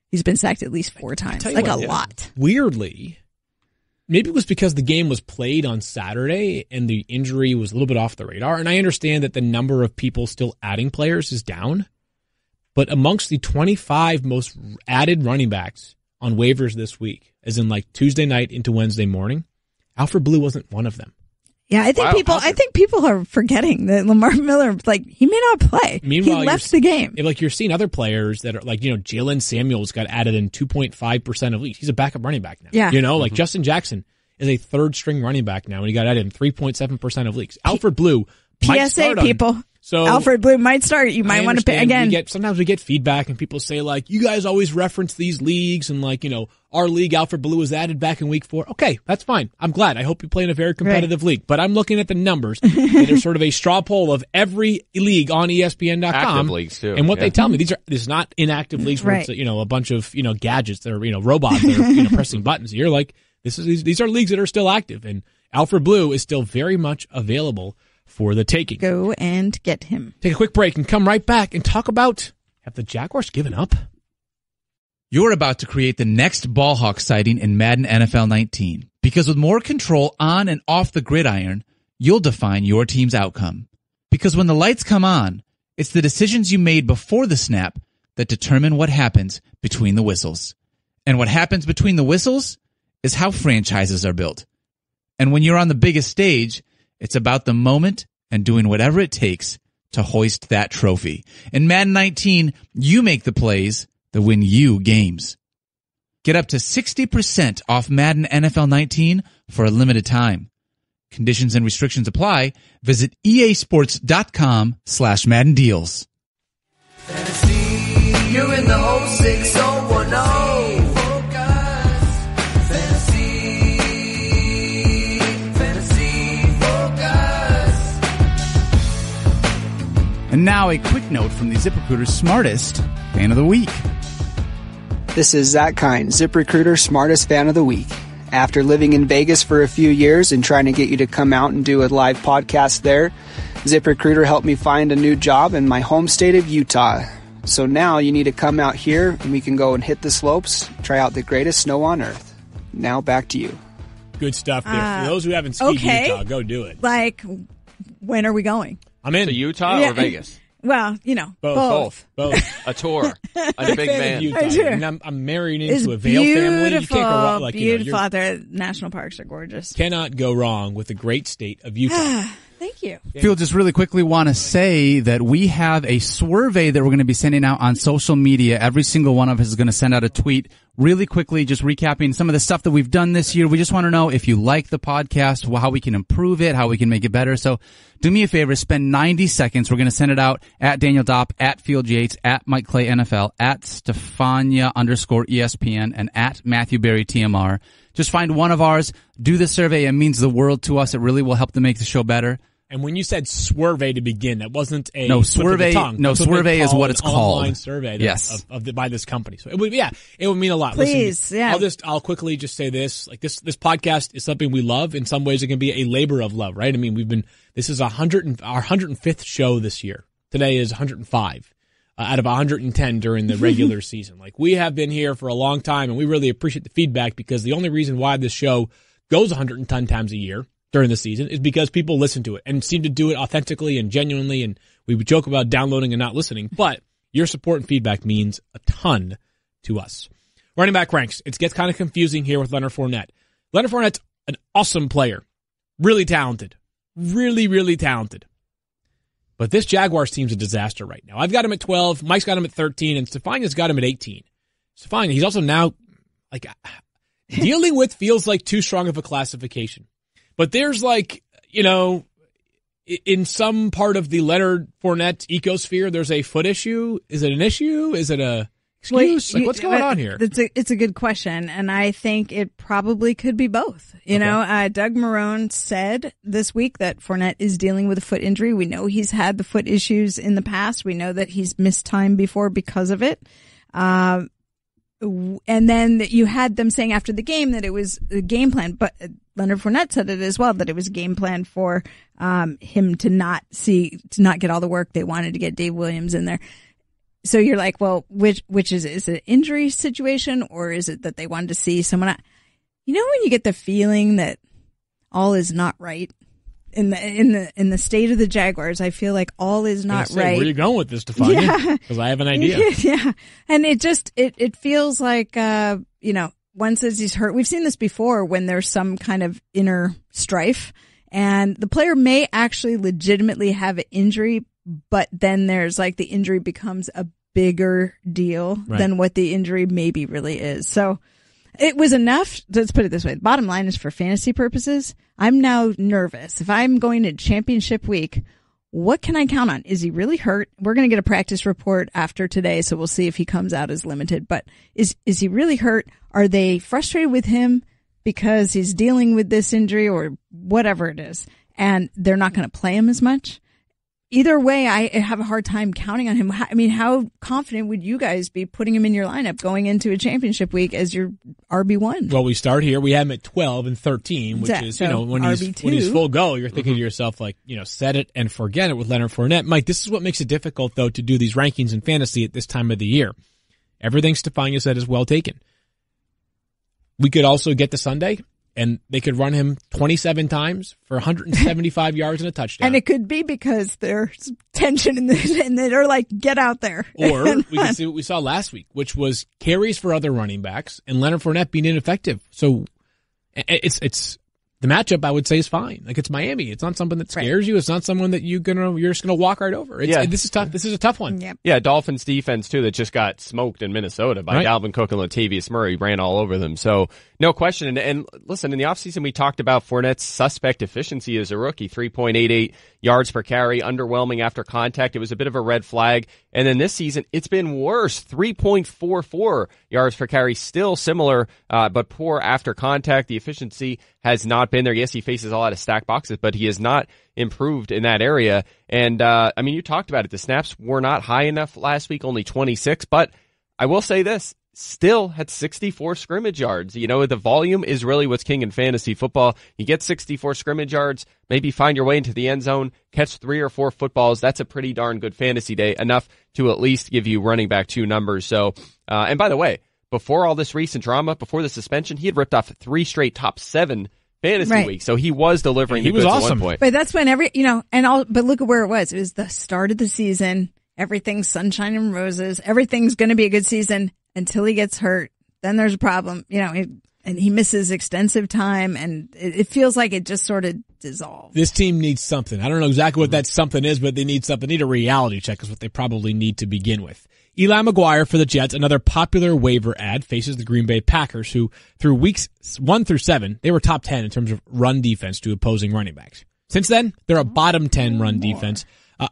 He's been sacked at least 4 times, a lot. Weirdly, maybe it was because the game was played on Saturday and the injury was a little bit off the radar. And I understand that the number of people still adding players is down. But amongst the 25 most added running backs on waivers this week, as in Tuesday night into Wednesday morning, Alfred Blue wasn't one of them. Yeah, I think people are forgetting that Lamar Miller, he may not play. Meanwhile, he left the game. You're seeing other players that are Jalen Samuels got added in 2.5% of leagues. He's a backup running back now. Yeah. Justin Jackson is a 3rd string running back now, and he got added in 3.7% of leagues. Alfred Blue might PSA people. So Alfred Blue might start. You might want to pay again. Sometimes we get feedback and people say you guys always reference these leagues and our league, Alfred Blue was added back in week 4. Okay, that's fine. I'm glad. I hope you play in a very competitive league. But I'm looking at the numbers. And there's sort of a straw poll of every league on ESPN.com. Active leagues too. And what they tell me, this is not inactive leagues where it's a bunch of gadgets that are robots that are pressing buttons. You're these are leagues that are still active, and Alfred Blue is still very much available for the taking. Go and get him. Take a quick break and come right back and talk about, have the Jaguars given up? You're about to create the next ball hawk sighting in Madden NFL 19. Because with more control on and off the gridiron, you'll define your team's outcome. Because when the lights come on, it's the decisions you made before the snap that determine what happens between the whistles. And what happens between the whistles is how franchises are built. And when you're on the biggest stage, it's about the moment and doing whatever it takes to hoist that trophy. In Madden 19, you make the plays that win you games. Get up to 60% off Madden NFL 19 for a limited time. Conditions and restrictions apply. Visit easports.com/Madden deals. Fantasy, you're in the 06010. Focus. Fantasy focus. And now a quick note from the ZipRecruiter's smartest fan of the week. This is Zach Kine, ZipRecruiter Smartest Fan of the Week. After living in Vegas for a few years and trying to get you to come out and do a live podcast there, ZipRecruiter helped me find a new job in my home state of Utah. So now you need to come out here and we can go and hit the slopes, try out the greatest snow on earth. Now back to you. Good stuff there. For those who haven't skied Utah, go do it. Like, when are we going? I'm in. To Utah or Vegas? Well, both. A tour. A big van. Utah. And I'm married into a Vail family. You can't go wrong. Beautiful out there. National parks are gorgeous. Cannot go wrong with the great state of Utah. Thank you. Phil, just really quickly want to say that we have a survey that we're going to be sending out on social media. Every single one of us is going to send out a tweet really quickly, just recapping some of the stuff that we've done this year. We just want to know if you like the podcast, how we can improve it, how we can make it better. So do me a favor, spend 90 seconds. We're going to send it out at Daniel Dopp, at Field Yates, at Mike Clay NFL, at Stefania_ESPN, and at Matthew Berry TMR. Just find one of ours, do the survey. It means the world to us. It really will help to make the show better. And when you said swerve to begin, that wasn't a survey. No, survey is what it's called. Online survey. Yes. By this company. So it would mean a lot. Please, Listen, I'll quickly just say this. Like this podcast is something we love. In some ways, it can be a labor of love, right? I mean, this is our 105th show this year. Today is 105 out of 110 during the regular season. Like, we have been here for a long time, and we really appreciate the feedback, because the only reason why this show goes 110 times a year during the season is because people listen to it and seem to do it authentically and genuinely. And we would joke about downloading and not listening, but your support and feedback means a ton to us. Running back ranks. It gets kind of confusing here with Leonard Fournette. Leonard Fournette's an awesome player. Really talented. Really, really talented. But this Jaguars team's a disaster right now. I've got him at 12. Mike's got him at 13. And Stefania's got him at 18. Stefania, he's also now, like, dealing with feels like too strong of a classification. But there's, like, in some part of the Leonard Fournette ecosphere, there's a foot issue. Is it an issue? Is it a excuse? What's going on here? It's a good question, and I think it probably could be both. Doug Marrone said this week that Fournette is dealing with a foot injury. We know he's had the foot issues in the past. We know that he's missed time before because of it. And then you had them saying after the game that it was a game plan, but Leonard Fournette said it as well, that it was a game plan for him to not get all the work. They wanted to get Dave Williams in there. So you're like, well, which is it? Is it an injury situation, or is it that they wanted to see someone else? When you get the feeling that all is not right in the state of the Jaguars, I feel like all is not right. Where are you going with this, Stefania? Because I have an idea. Yeah. And it feels like, one says he's hurt. We've seen this before when there's some kind of inner strife, and the player may actually legitimately have an injury, but then there's like the injury becomes a bigger deal than what the injury maybe really is. So it was enough. Let's put it this way. The bottom line is, for fantasy purposes, I'm now nervous. If I'm going to championship week, what can I count on? Is he really hurt? We're going to get a practice report after today, so we'll see if he comes out as limited. But is he really hurt? Are they frustrated with him because he's dealing with this injury or whatever it is, and they're not going to play him as much? Either way, I have a hard time counting on him. I mean, how confident would you guys be putting him in your lineup going into a championship week as your RB1? Well, we start here. We have him at 12 and 13, which is, when he's full go, you're thinking to yourself, like, set it and forget it with Leonard Fournette. Mike, this is what makes it difficult, though, to do these rankings in fantasy at this time of the year. Everything Stefania said is well taken. We could also get to Sunday, and they could run him 27 times for 175 yards and a touchdown. And it could be because there's tension in the, and they're like, get out there. Or we can see what we saw last week, which was carries for other running backs and Leonard Fournette being ineffective. So it's the matchup, I would say, is fine. Like, it's Miami. It's not something that scares you. It's not someone that you're just gonna walk right over. This is tough. This is a tough one. Yep. Yeah, Dolphins defense too that just got smoked in Minnesota by Dalvin Cook and Latavius Murray, ran all over them. So no question. And listen, in the offseason we talked about Fournette's suspect efficiency as a rookie, 3.88 yards per carry, underwhelming after contact. It was a bit of a red flag. And then this season, it's been worse, 3.44 yards per carry, still similar, but poor after contact. The efficiency has not been there. Yes, he faces a lot of stack boxes, but he has not improved in that area. And, you talked about it. The snaps were not high enough last week, only 26, but I will say this. Still had 64 scrimmage yards. The volume is really what's king in fantasy football. You get 64 scrimmage yards, maybe find your way into the end zone, catch 3 or 4 footballs. That's a pretty darn good fantasy day, enough to at least give you running back 2 numbers. So, and by the way, before all this recent drama, before the suspension, he had ripped off 3 straight top 7 fantasy weeks. So he was delivering. He was awesome. At one point. But that's when but look at where it was. It was the start of the season. Everything's sunshine and roses. Everything's going to be a good season. Until he gets hurt, then there's a problem, and he misses extensive time, and it feels like it just sort of dissolved. This team needs something. I don't know exactly what that something is, but they need something. They need a reality check is what they probably need to begin with. Eli McGuire for the Jets, another popular waiver ad, faces the Green Bay Packers, who through weeks 1 through 7, they were top 10 in terms of run defense to opposing running backs. Since then, they're a bottom 10 run defense.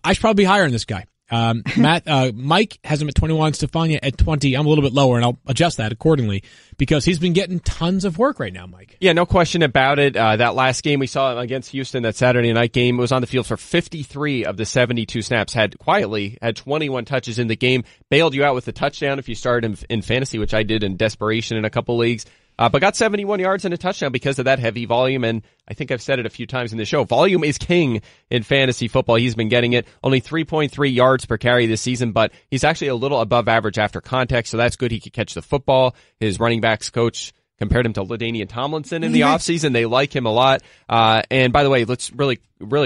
I should probably be higher on this guy. Mike has him at 21, Stefania at 20. I'm a little bit lower, and I'll adjust that accordingly because he's been getting tons of work right now, Mike. Yeah, no question about it. That last game we saw against Houston, that Saturday night game, was on the field for 53 of the 72 snaps, had 21 touches in the game, bailed you out with a touchdown if you started him in fantasy, which I did in desperation in a couple leagues. But got 71 yards and a touchdown because of that heavy volume. And I think I've said it a few times in the show. Volume is king in fantasy football. He's been getting it. Only 3.3 yards per carry this season, but he's actually a little above average after contact. So that's good. He could catch the football. His running backs coach compared him to LaDainian Tomlinson in the offseason. They like him a lot. And by the way, let's really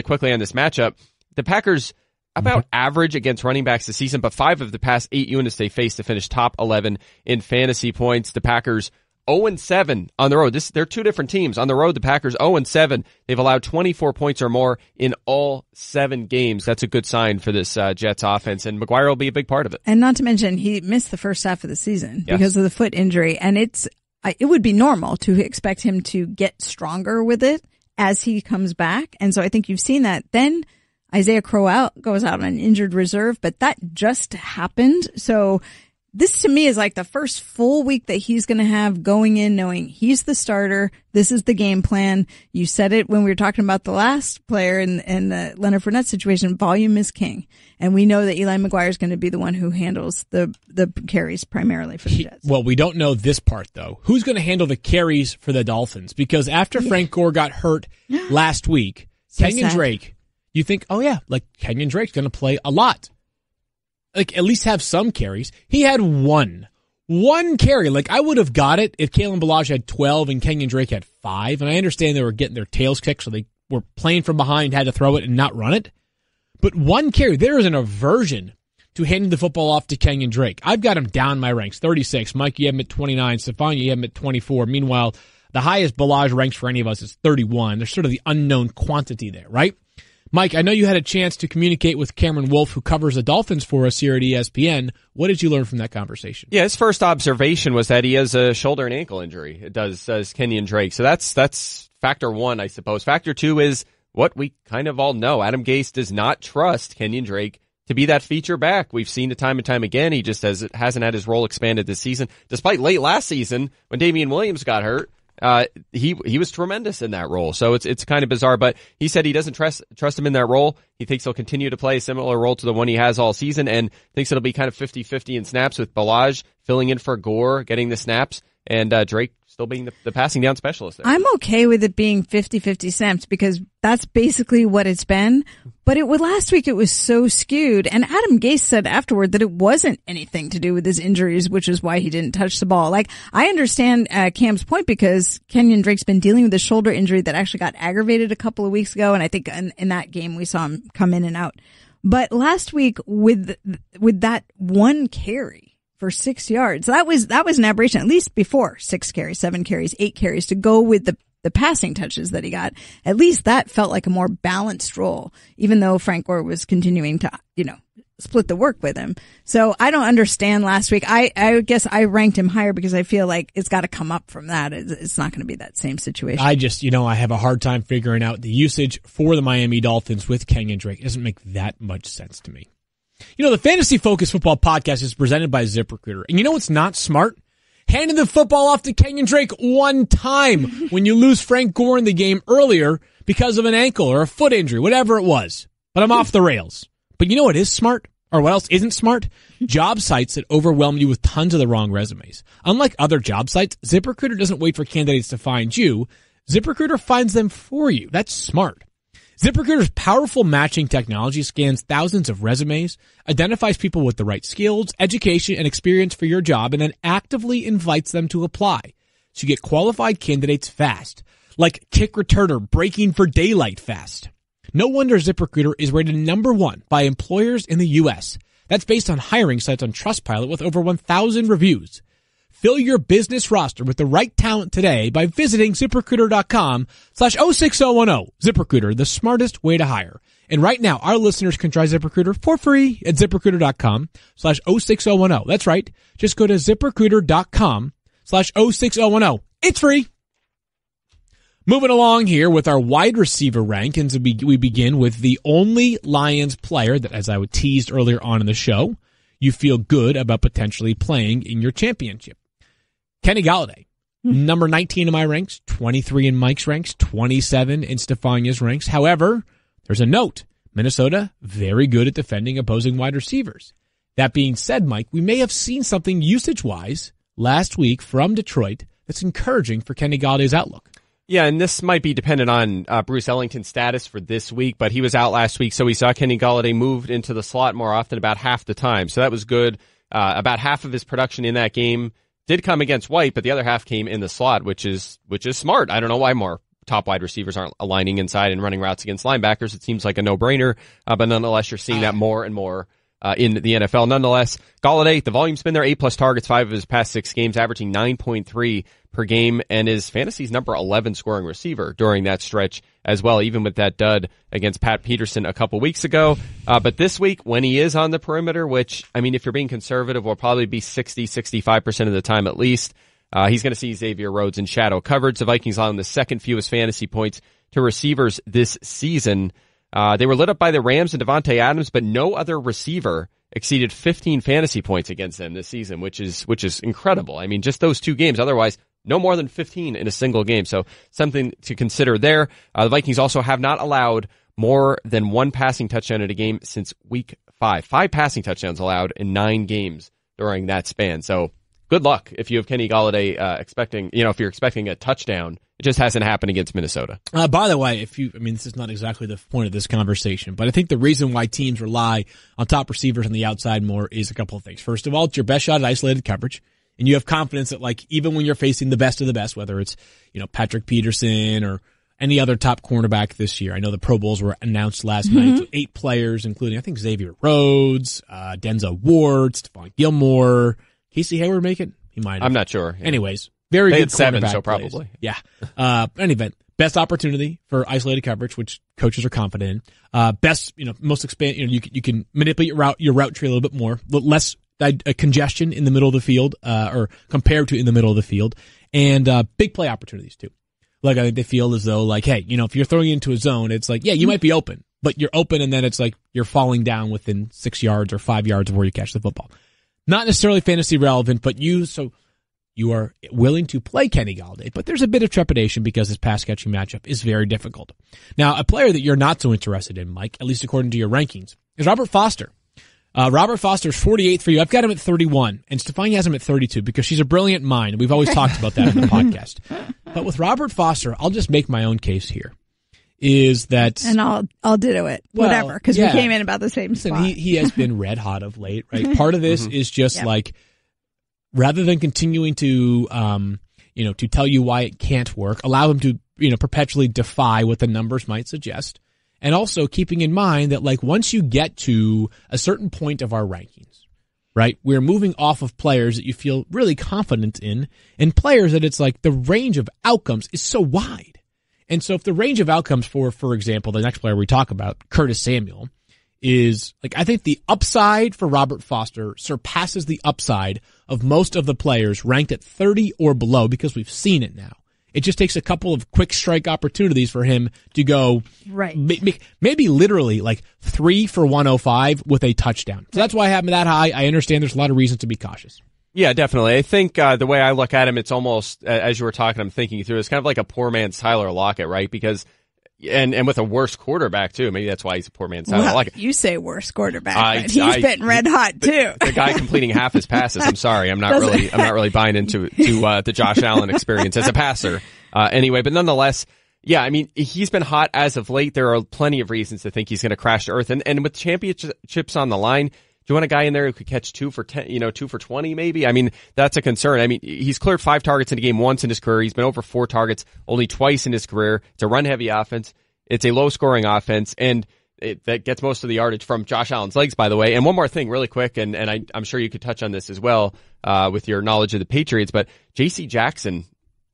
quickly on this matchup. The Packers about average against running backs this season, but 5 of the past 8 units they faced to finish top 11 in fantasy points. The Packers 0-7 on the road. They're 2 different teams. On the road, the Packers 0-7. They've allowed 24 points or more in all 7 games. That's a good sign for this Jets offense, and McGuire will be a big part of it. And not to mention, he missed the first half of the season because of the foot injury, and it would be normal to expect him to get stronger with it as he comes back. And so I think you've seen that. Then Isaiah Crowell goes out on an injured reserve, but that just happened. So this to me is like the first full week that he's going to have going in knowing he's the starter. This is the game plan. You said it when we were talking about the last player in the Leonard Fournette situation. Volume is king. And we know that Eli McGuire is going to be the one who handles the carries primarily for the Jets. Well, we don't know this part, though. Who's going to handle the carries for the Dolphins? Because after Frank Gore got hurt last week, Kenyon Drake, you think, Kenyon Drake's going to play a lot. At least have some carries. He had one carry. I would have got it if Kalen Ballage had 12 and Kenyon Drake had 5. And I understand they were getting their tails kicked, so they were playing from behind, had to throw it and not run it. But one carry, there is an aversion to handing the football off to Kenyon Drake. I've got him down my ranks, 36. Mike, you have him at 29. Stefania, you have him at 24. Meanwhile, the highest Ballage ranks for any of us is 31. There's sort of the unknown quantity there, right? Mike, I know you had a chance to communicate with Cameron Wolf, who covers the Dolphins for us here at ESPN. What did you learn from that conversation? Yeah, his first observation was that he has a shoulder and ankle injury. It does Kenyon Drake. So that's factor 1, I suppose. Factor 2 is what we kind of all know. Adam Gase does not trust Kenyon Drake to be that feature back. We've seen it time and time again. He just hasn't had his role expanded this season, despite late last season when Damian Williams got hurt. He was tremendous in that role. So it's kind of bizarre, but he said he doesn't trust him in that role. He thinks he'll continue to play a similar role to the one he has all season and thinks it'll be kind of 50-50 in snaps with Ballage filling in for Gore, getting the snaps, and Drake still being the passing down specialist there. I'm okay with it being 50-50 snaps because that's basically what it's been. But last week it was so skewed. And Adam Gase said afterward that it wasn't anything to do with his injuries, which is why he didn't touch the ball. Like, I understand Cam's point because Kenyon Drake's been dealing with a shoulder injury that actually got aggravated a couple of weeks ago. And I think in that game we saw him come in and out. But last week with that one carry for 6 yards, that was an aberration, at least before 6 carries, 7 carries, 8 carries to go with the passing touches that he got. At least that felt like a more balanced role, even though Frank Gore was continuing to, split the work with him. So I don't understand last week. I guess I ranked him higher because I feel like it's got to come up from that. It's not going to be that same situation. I just, I have a hard time figuring out the usage for the Miami Dolphins with Kenyon Drake. It doesn't make that much sense to me. The Fantasy Focus Football Podcast is presented by ZipRecruiter. And you know what's not smart? Handing the football off to Kenyon Drake one time when you lose Frank Gore in the game earlier because of an ankle or a foot injury, whatever it was. But I'm off the rails. But you know what is smart? Or what else isn't smart? Job sites that overwhelm you with tons of the wrong resumes. Unlike other job sites, ZipRecruiter doesn't wait for candidates to find you. ZipRecruiter finds them for you. That's smart. ZipRecruiter's powerful matching technology scans thousands of resumes, identifies people with the right skills, education, and experience for your job, and then actively invites them to apply. So you get qualified candidates fast, like kick returner breaking for daylight fast. No wonder ZipRecruiter is rated #1 by employers in the U.S. That's based on hiring sites on Trustpilot with over 1,000 reviews. Fill your business roster with the right talent today by visiting ZipRecruiter.com/06010. ZipRecruiter, the smartest way to hire. And right now, our listeners can try ZipRecruiter for free at ZipRecruiter.com/06010. That's right. Just go to ZipRecruiter.com/06010. It's free. Moving along here with our wide receiver rankings, we begin with the only Lions player that, as I teased earlier on in the show, you feel good about potentially playing in your championship. Kenny Golladay, number 19 in my ranks, 23 in Mike's ranks, 27 in Stefania's ranks. However, there's a note. Minnesota, very good at defending opposing wide receivers. That being said, Mike, we may have seen something usage-wise last week from Detroit that's encouraging for Kenny Galladay's outlook. Yeah, and this might be dependent on Bruce Ellington's status for this week, but he was out last week, so we saw Kenny Golladay moved into the slot more often, about half the time. So that was good. About half of his production in that game did come against White, but the other half came in the slot, which is smart. I don't know why more top wide receivers aren't aligning inside and running routes against linebackers. It seems like a no-brainer, but nonetheless, you're seeing that more and more in the NFL. Nonetheless, Golladay, the volume's been there, 8+ targets, 5 of his past 6 games, averaging 9.3 per game, and is fantasy's number 11 scoring receiver during that stretch as well, even with that dud against Pat Peterson a couple weeks ago. But this week, when he is on the perimeter, which, if you're being conservative, will probably be 60-65% of the time at least, he's going to see Xavier Rhodes in shadow coverage. The Vikings allowing the second fewest fantasy points to receivers this season. They were lit up by the Rams and Devontae Adams, but no other receiver exceeded 15 fantasy points against them this season, which is incredible. Just those 2 games. Otherwise, no more than 15 in a single game. So something to consider there. The Vikings also have not allowed more than 1 passing touchdown in a game since week 5. 5 passing touchdowns allowed in 9 games during that span. So good luck if you have Kenny Golladay if you're expecting a touchdown. It just hasn't happened against Minnesota. By the way, this is not exactly the point of this conversation, but I think the reason why teams rely on top receivers on the outside more is a couple of things. First of all, it's your best shot at isolated coverage. And you have confidence that, even when you're facing the best of the best, whether it's, Patrick Peterson or any other top cornerback this year. I know the Pro Bowls were announced last night. So 8 players, including, I think, Xavier Rhodes, Denzel Ward, Stephon Gilmore. Casey Hayward make it? He might have. I'm not sure. Yeah. Anyways, very good cornerback 7, so probably. Plays. Yeah. Any event. Best opportunity for isolated coverage, which coaches are confident in. Best, most expand, you can manipulate your route tree a little bit more, less a congestion in the middle of the field, or compared to in the middle of the field, and big play opportunities too. I think they feel as though hey, if you're throwing into a zone, it's you might be open, but you're open, and then it's you're falling down within 6 yards or 5 yards of where you catch the football. Not necessarily fantasy relevant, but you are willing to play Kenny Golladay, but there's a bit of trepidation because his pass catching matchup is very difficult. Now, a player that you're not so interested in, Mike, at least according to your rankings, is Robert Foster. Robert Foster's 48th for you. I've got him at 31, and Stefania has him at 32 because she's a brilliant mind. We've always talked about that in the podcast. But with Robert Foster, I'll just make my own case here. Is that and I'll ditto it, whatever, because we came in about the same spot. He has been red hot of late, right? Part of this is just like, rather than continuing to to tell you why it can't work, allow him to perpetually defy what the numbers might suggest. And also keeping in mind that, like, once you get to a certain point of our rankings, right, we're moving off of players that you feel really confident in and players that it's like the range of outcomes is so wide. And so if the range of outcomes for example, the next player we talk about, Curtis Samuel, is like, I think the upside for Robert Foster surpasses the upside of most of the players ranked at 30 or below because we've seen it now. It just takes a couple of quick strike opportunities for him to go right. Maybe literally like 3 for 105 with a touchdown. So that's why I have him that high. I understand there's a lot of reasons to be cautious. Yeah, definitely. I think the way I look at him, it's almost, as you were talking, I'm thinking through, it's kind of like a poor man's Tyler Lockett, right? Because and with a worse quarterback too. Maybe that's why he's a poor man's Tyler Lockett. You say worse quarterback, but he's been red hot too. The guy completing half his passes. I'm sorry, I'm not really buying into the Josh Allen experience as a passer. Anyway, but nonetheless, yeah, I mean, he's been hot as of late. There are plenty of reasons to think he's going to crash to earth, and with championships on the line, do you want a guy in there who could catch 2 for 10, 2 for 20 maybe? I mean, that's a concern. I mean, he's cleared 5 targets in a game once in his career. He's been over 4 targets only twice in his career. It's a run-heavy offense. It's a low-scoring offense, and that gets most of the yardage from Josh Allen's legs, by the way. And one more thing really quick, and I'm sure you could touch on this as well with your knowledge of the Patriots, but J.C. Jackson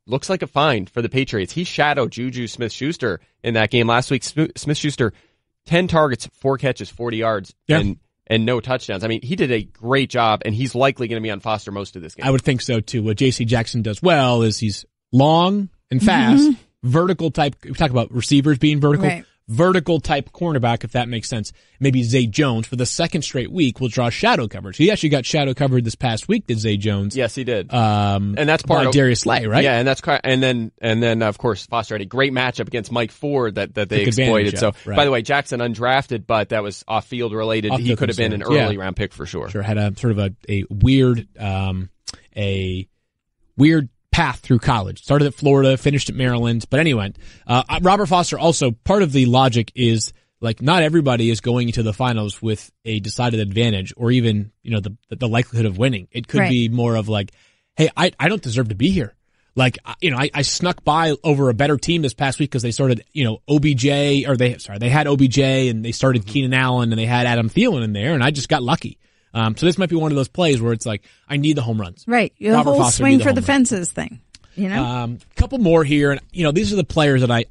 looks like a find for the Patriots. He shadowed Juju Smith-Schuster in that game last week. Smith-Schuster, 10 targets, 4 catches, 40 yards, and no touchdowns. I mean, he did a great job, and he's likely going to be on Foster most of this game. I would think so, too. What J.C. Jackson does well is he's long and fast, vertical type. We talk about receivers being vertical. Right. Vertical type cornerback, if that makes sense. Maybe Zay Jones for the second straight week will draw shadow coverage. He actually got shadow covered this past week, did Zay Jones? Yes, he did. And that's part of Darius Slay, right? Yeah, and that's and then of course Foster had a great matchup againt Mike Ford that they exploited. So by the way, Jackson undrafted, but that was off field related. He could have been an early round pick for sure. Sure, had a sort of a weird path through college. Started at Florida, finished at Maryland. But anyway, Robert Foster also, part of the logic is, like, not everybody is going into the finals with a decided advantage or even, the likelihood of winning. It could be more of like, hey, I don't deserve to be here. Like, I snuck by over a better team this past week because they started, OBJ, or they had OBJ and they started Keenan Allen and they had Adam Thielen in there and I just got lucky. So this might be one of those plays where it's like, I need the home runs. Right. The whole swing for the fences thing, couple more here. And, these are the players that I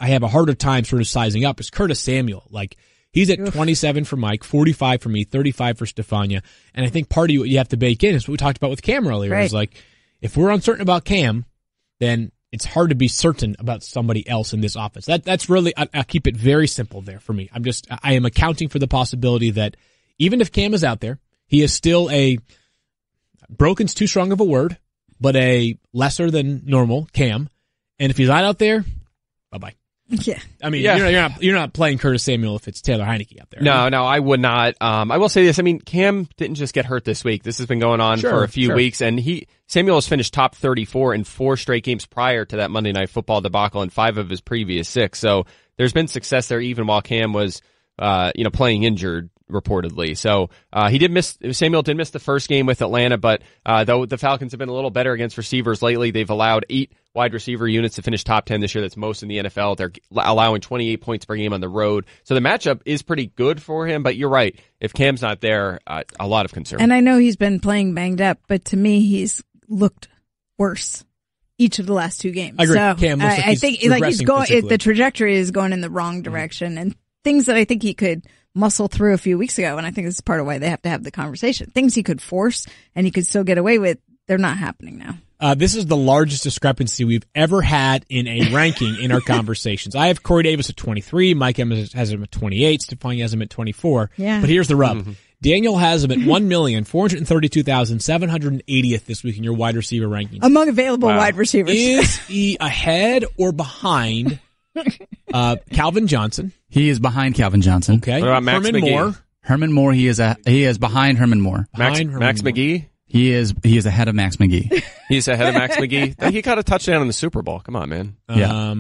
have a harder time sort of sizing up is Curtis Samuel. Like, he's at 27 for Mike, 45 for me, 35 for Stefania. And I think part of what you have to bake in is what we talked about with Cam earlier. Is like, if we're uncertain about Cam, then it's hard to be certain about somebody else in this offense. That's really, I'll keep it very simple there for me. I am accounting for the possibility that even if Cam is out there, he is still broken's too strong of a word, but a lesser than normal Cam. And if he's not out there, bye-bye. Yeah. I mean, you're not playing Curtis Samuel if it's Taylor Heineke out there. No, I would not. I will say this. I mean, Cam didn't just get hurt this week. This has been going on for a few weeks, and Samuel has finished top 34 in 4 straight games prior to that Monday Night Football debacle and 5 of his previous 6. So there's been success there even while Cam was, playing injured, reportedly. So Samuel did miss the first game with Atlanta, but though the Falcons have been a little better against receivers lately, they've allowed 8 wide receiver units to finish top 10 this year. That's most in the NFL. They're allowing 28 points per game on the road. So the matchup is pretty good for him, but you're right. If Cam's not there, a lot of concern. And I know he's been playing banged up, but to me, he's looked worse each of the last 2 games. I agree. So Cam looks like I think he's going, the trajectory is going in the wrong direction, and things that I think he could muscle through a few weeks ago, and I think this is part of why they have to have the conversation. Things he could force and he could still get away with, they're not happening now. This is the largest discrepancy we've ever had in a ranking in our conversations. I have Corey Davis at 23, Mike Evans has him at 28, Stefania has him at 24. Yeah. But here's the rub. Daniel has him at 1,432,780th this week in your wide receiver rankings. Among available wide receivers. Is he ahead or behind Calvin Johnson? He is behind Calvin Johnson. Okay. What about Max Herman McGee? Moore. Herman Moore, he is behind Herman Moore. Max McGee? He is ahead of Max McGee. He's ahead of Max McGee. He got a touchdown in the Super Bowl. Come on, man. Yeah.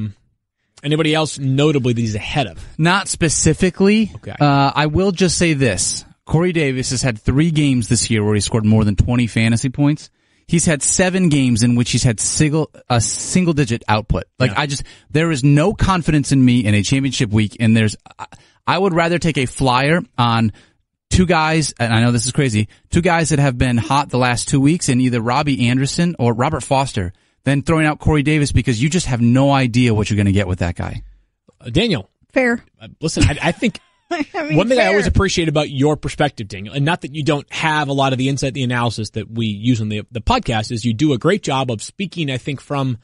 Anybody else notably that he's ahead of? Not specifically. Okay. I will just say this. Corey Davis has had 3 games this year where he scored more than 20 fantasy points. He's had 7 games in which he's had a single digit output. There is no confidence in me in a championship week, and I would rather take a flyer on 2 guys, and I know this is crazy, 2 guys that have been hot the last 2 weeks in either Robbie Anderson or Robert Foster than throwing out Corey Davis because you just have no idea what you're going to get with that guy. Daniel. Fair. Listen, I think one thing I always appreciate about your perspective, Daniel, and not that you don't have a lot of the insight, the analysis that we use on the podcast, is you do a great job of speaking, I think, from,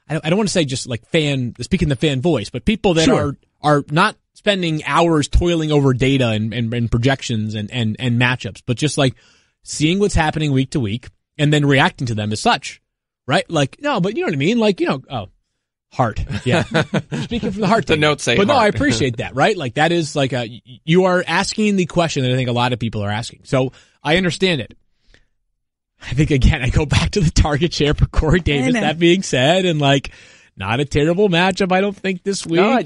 I don't want to say just like speaking the fan voice, but people that are not spending hours toiling over data and projections and matchups, but just like seeing what's happening week to week and then reacting to them as such. Right? Like, no, but you know what I mean? Like, heart. Yeah. Speaking from the heart. The notes say But heart. no, I appreciate that, right? Like, that is like you are asking the question that I think a lot of people are asking. So I understand it. I think, again, I go back to the target share for Corey Davis, that being said, and like, not a terrible matchup, I don't think, this week. No,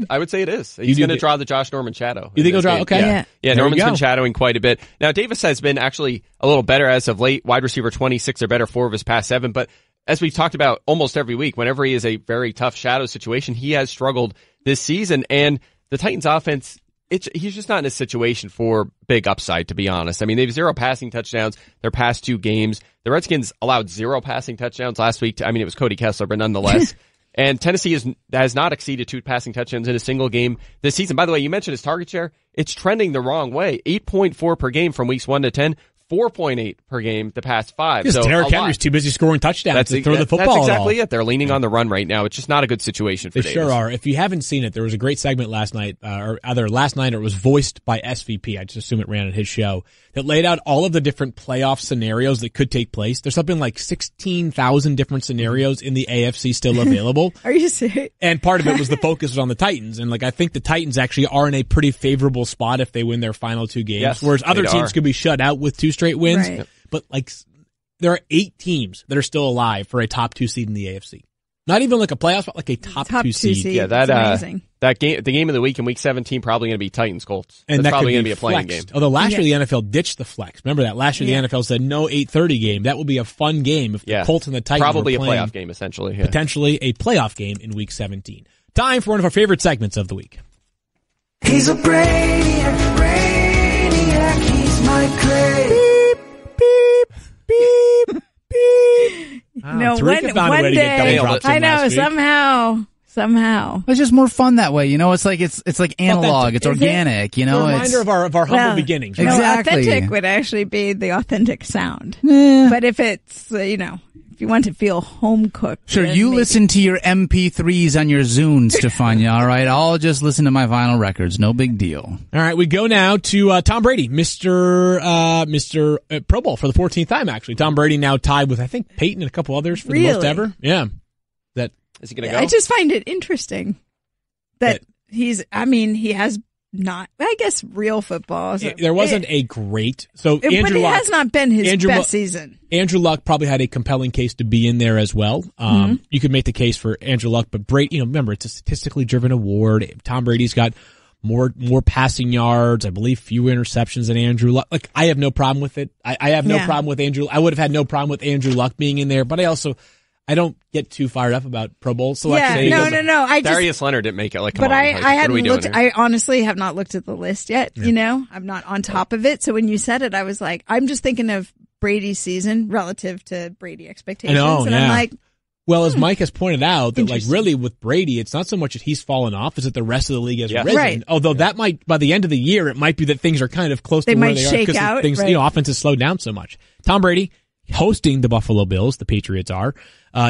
I would say it is. He's going to draw the Josh Norman shadow. You think he'll draw? Okay. Yeah, Norman's been shadowing quite a bit. Now, Davis has been actually a little better as of late. Wide receiver 26 or better, 4 of his past 7. But as we've talked about almost every week, whenever he is a very tough shadow situation, he has struggled this season. And the Titans offense, he's just not in a situation for big upside, to be honest. I mean, they have 0 passing touchdowns their past 2 games. The Redskins allowed 0 passing touchdowns last week. It was Cody Kessler, but nonetheless. And Tennessee has not exceeded 2 passing touchdowns in a single game this season. By the way, you mentioned his target share. It's trending the wrong way. 8.4 per game from weeks 1 to 10. 4.8 per game the past 5. Because Derrick Henry's too busy scoring touchdowns to throw the football. That's exactly it. They're leaning on the run right now. It's just not a good situation for Davis. They sure are. If you haven't seen it, there was a great segment last night, or either last night or it was voiced by SVP. I just assume it ran on his show, that laid out all of the different playoff scenarios that could take place. There's something like 16,000 different scenarios in the AFC still available. Are you serious? And part of it was the focus was on the Titans. And I think the Titans actually are in a pretty favorable spot if they win their final 2 games. Yes, whereas other teams could be shut out with 2 straight wins. Right. But there are 8 teams that are still alive for a top 2 seed in the AFC. Not even like a playoff spot, like a top 2 seed. Yeah, the game of the week in week 17 probably going to be Titans Colts. And that's that probably going to be a playing game. Although last year the NFL ditched the flex. Remember that? Last year the NFL said no 8:30 game. That would be a fun game if the Colts and the Titans probably were a playoff game, essentially. Yeah. Potentially a playoff game in week 17. Time for one of our favorite segments of the week. He's a brainiac, he's my crazy. Beep, beep. No, one day, I know, somehow. It's just more fun that way, It's like it's like analog, it's organic, It's a reminder of our humble beginnings. Right? Exactly. Authentic would actually be the authentic sound. But if it's if you want to feel home cooked. Sure, you listen to your MP3s on your Zune, Stefania, all right? I'll just listen to my vinyl records. No big deal. All right, we go now to Tom Brady, Mr. Pro Bowl for the 14th time, actually. Tom Brady now tied with, I think, Peyton and a couple others for the most ever. Yeah. Is he going to go? I just find it interesting that he has not, I guess, real football. So there wasn't a great, but it has not been his best season. Andrew Luck probably had a compelling case to be in there as well. You could make the case for Andrew Luck, but Brady, remember, it's a statistically driven award. Tom Brady's got more passing yards, I believe fewer interceptions than Andrew Luck. I have no problem with it. I have no problem with Andrew. I would have had no problem with Andrew Luck being in there, but I don't get too fired up about Pro Bowl selection. Yeah, no. Darius Leonard didn't make it. I honestly have not looked at the list yet. Yeah. I'm not on top of it. So when you said it, I was like, I'm just thinking of Brady's season relative to Brady expectations. I'm like, well, as Mike has pointed out, that really with Brady, it's not so much that he's fallen off, it's that the rest of the league has risen. Right. Although that might, by the end of the year, it might be that things are kind of close to where they are because things, offense has slowed down so much. Tom Brady, hosting the Buffalo Bills. The Patriots are.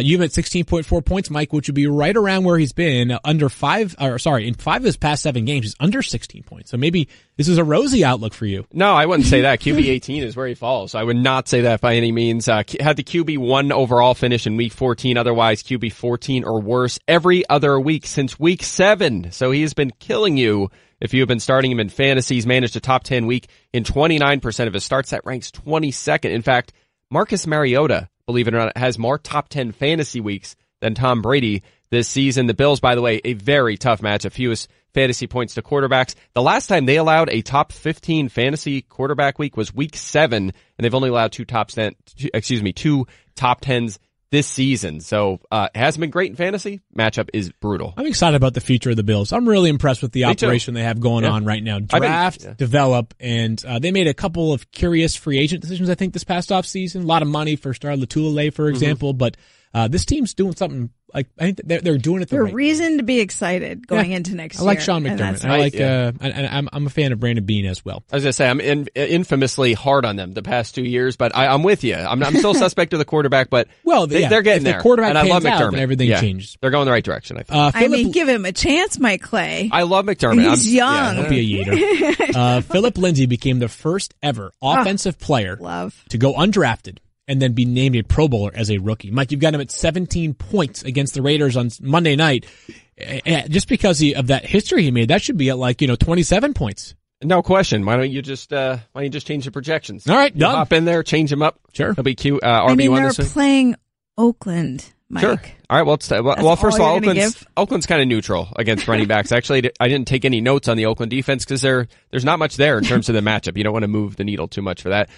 You have at 16.4 points, Mike, which would be right around where he's been in 5 of his past 7 games, he's under 16 points. So maybe this is a rosy outlook for you. No, I wouldn't say that. QB 18 is where he falls. I would not say that by any means. Had the QB 1 overall finish in week 14. Otherwise, QB 14 or worse every other week since week 7. So he has been killing you. If you have been starting him in fantasy, he's managed a top 10 week in 29% of his starts. That ranks 22nd. In fact, Marcus Mariota, believe it or not, has more top 10 fantasy weeks than Tom Brady this season. The Bills, by the way, a very tough matchup. Fewest fantasy points to quarterbacks. The last time they allowed a top 15 fantasy quarterback week was week 7, and they've only allowed 2 top 10s this season. So it hasn't been great in fantasy. Matchup is brutal. I'm excited about the future of the Bills. I'm really impressed with the operation they have going on right now. Draft, develop, and they made a couple of curious free agent decisions, I think, this past offseason. A lot of money for Star Latulele, for example, but this team's doing something. Like, I think they're doing it the right way. Reason to be excited going into next year. I like Sean McDermott. I'm a fan of Brandon Beane as well. I was going to say, I'm infamously hard on them the past 2 years, but I'm with you. I'm still suspect of the quarterback, but they're getting there. The quarterback and I love McDermott. And everything changes. They're going the right direction, I think. Give him a chance, Mike Clay. I love McDermott. He's young. Don't be a Yater. Philip Lindsay became the first ever offensive player to go undrafted and then be named a Pro Bowler as a rookie. Mike, you've got him at 17 points against the Raiders on Monday night. Just because of that history he made, that should be at 27 points. No question. Why don't you just change the projections? All right, done. Hop in there, change them up. Sure. He'll be RB1 they're this week. playing Oakland, Mike. Sure. All right. Well, first of all, Oakland's kind of neutral against running backs. Actually, I didn't take any notes on the Oakland defense because there's not much there in terms of the matchup. You don't want to move the needle too much for that.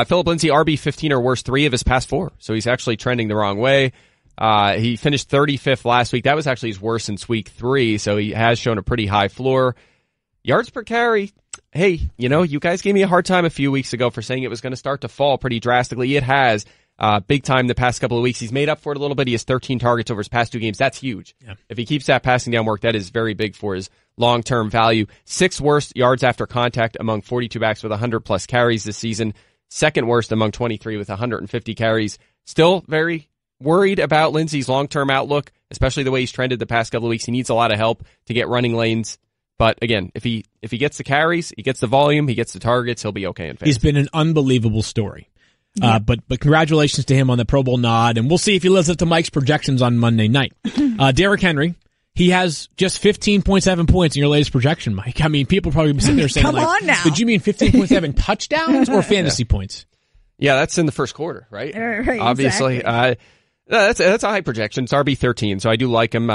Philip Lindsay, RB 15 or worse 3 of his past 4. So he's actually trending the wrong way. He finished 35th last week. That was actually his worst since week 3. So he has shown a pretty high floor. Yards per carry. Hey, you guys gave me a hard time a few weeks ago for saying it was going to start to fall pretty drastically. It has. Big time the past couple of weeks. He's made up for it a little bit. He has 13 targets over his past 2 games. That's huge. Yeah. If he keeps that passing down work, that is very big for his long-term value. 6th worst yards after contact among 42 backs with 100-plus carries this season. 2nd worst among 23 with 150 carries. Still very worried about Lindsay's long-term outlook, especially the way he's trended the past couple of weeks. He needs a lot of help to get running lanes. But again, if he gets the carries, he gets the volume, he gets the targets, he'll be okay in fantasy. He's been an unbelievable story. Yeah. But congratulations to him on the Pro Bowl nod, and we'll see if he lives up to Mike's projections on Monday night. Derrick Henry, he has just 15.7 points in your latest projection, Mike. I mean, people probably be sitting there saying, come on now. Did you mean 15.7 touchdowns or fantasy points? Yeah, that's in the first quarter, right? Right, obviously. Exactly. That's a high projection. It's RB 13, so I do like him.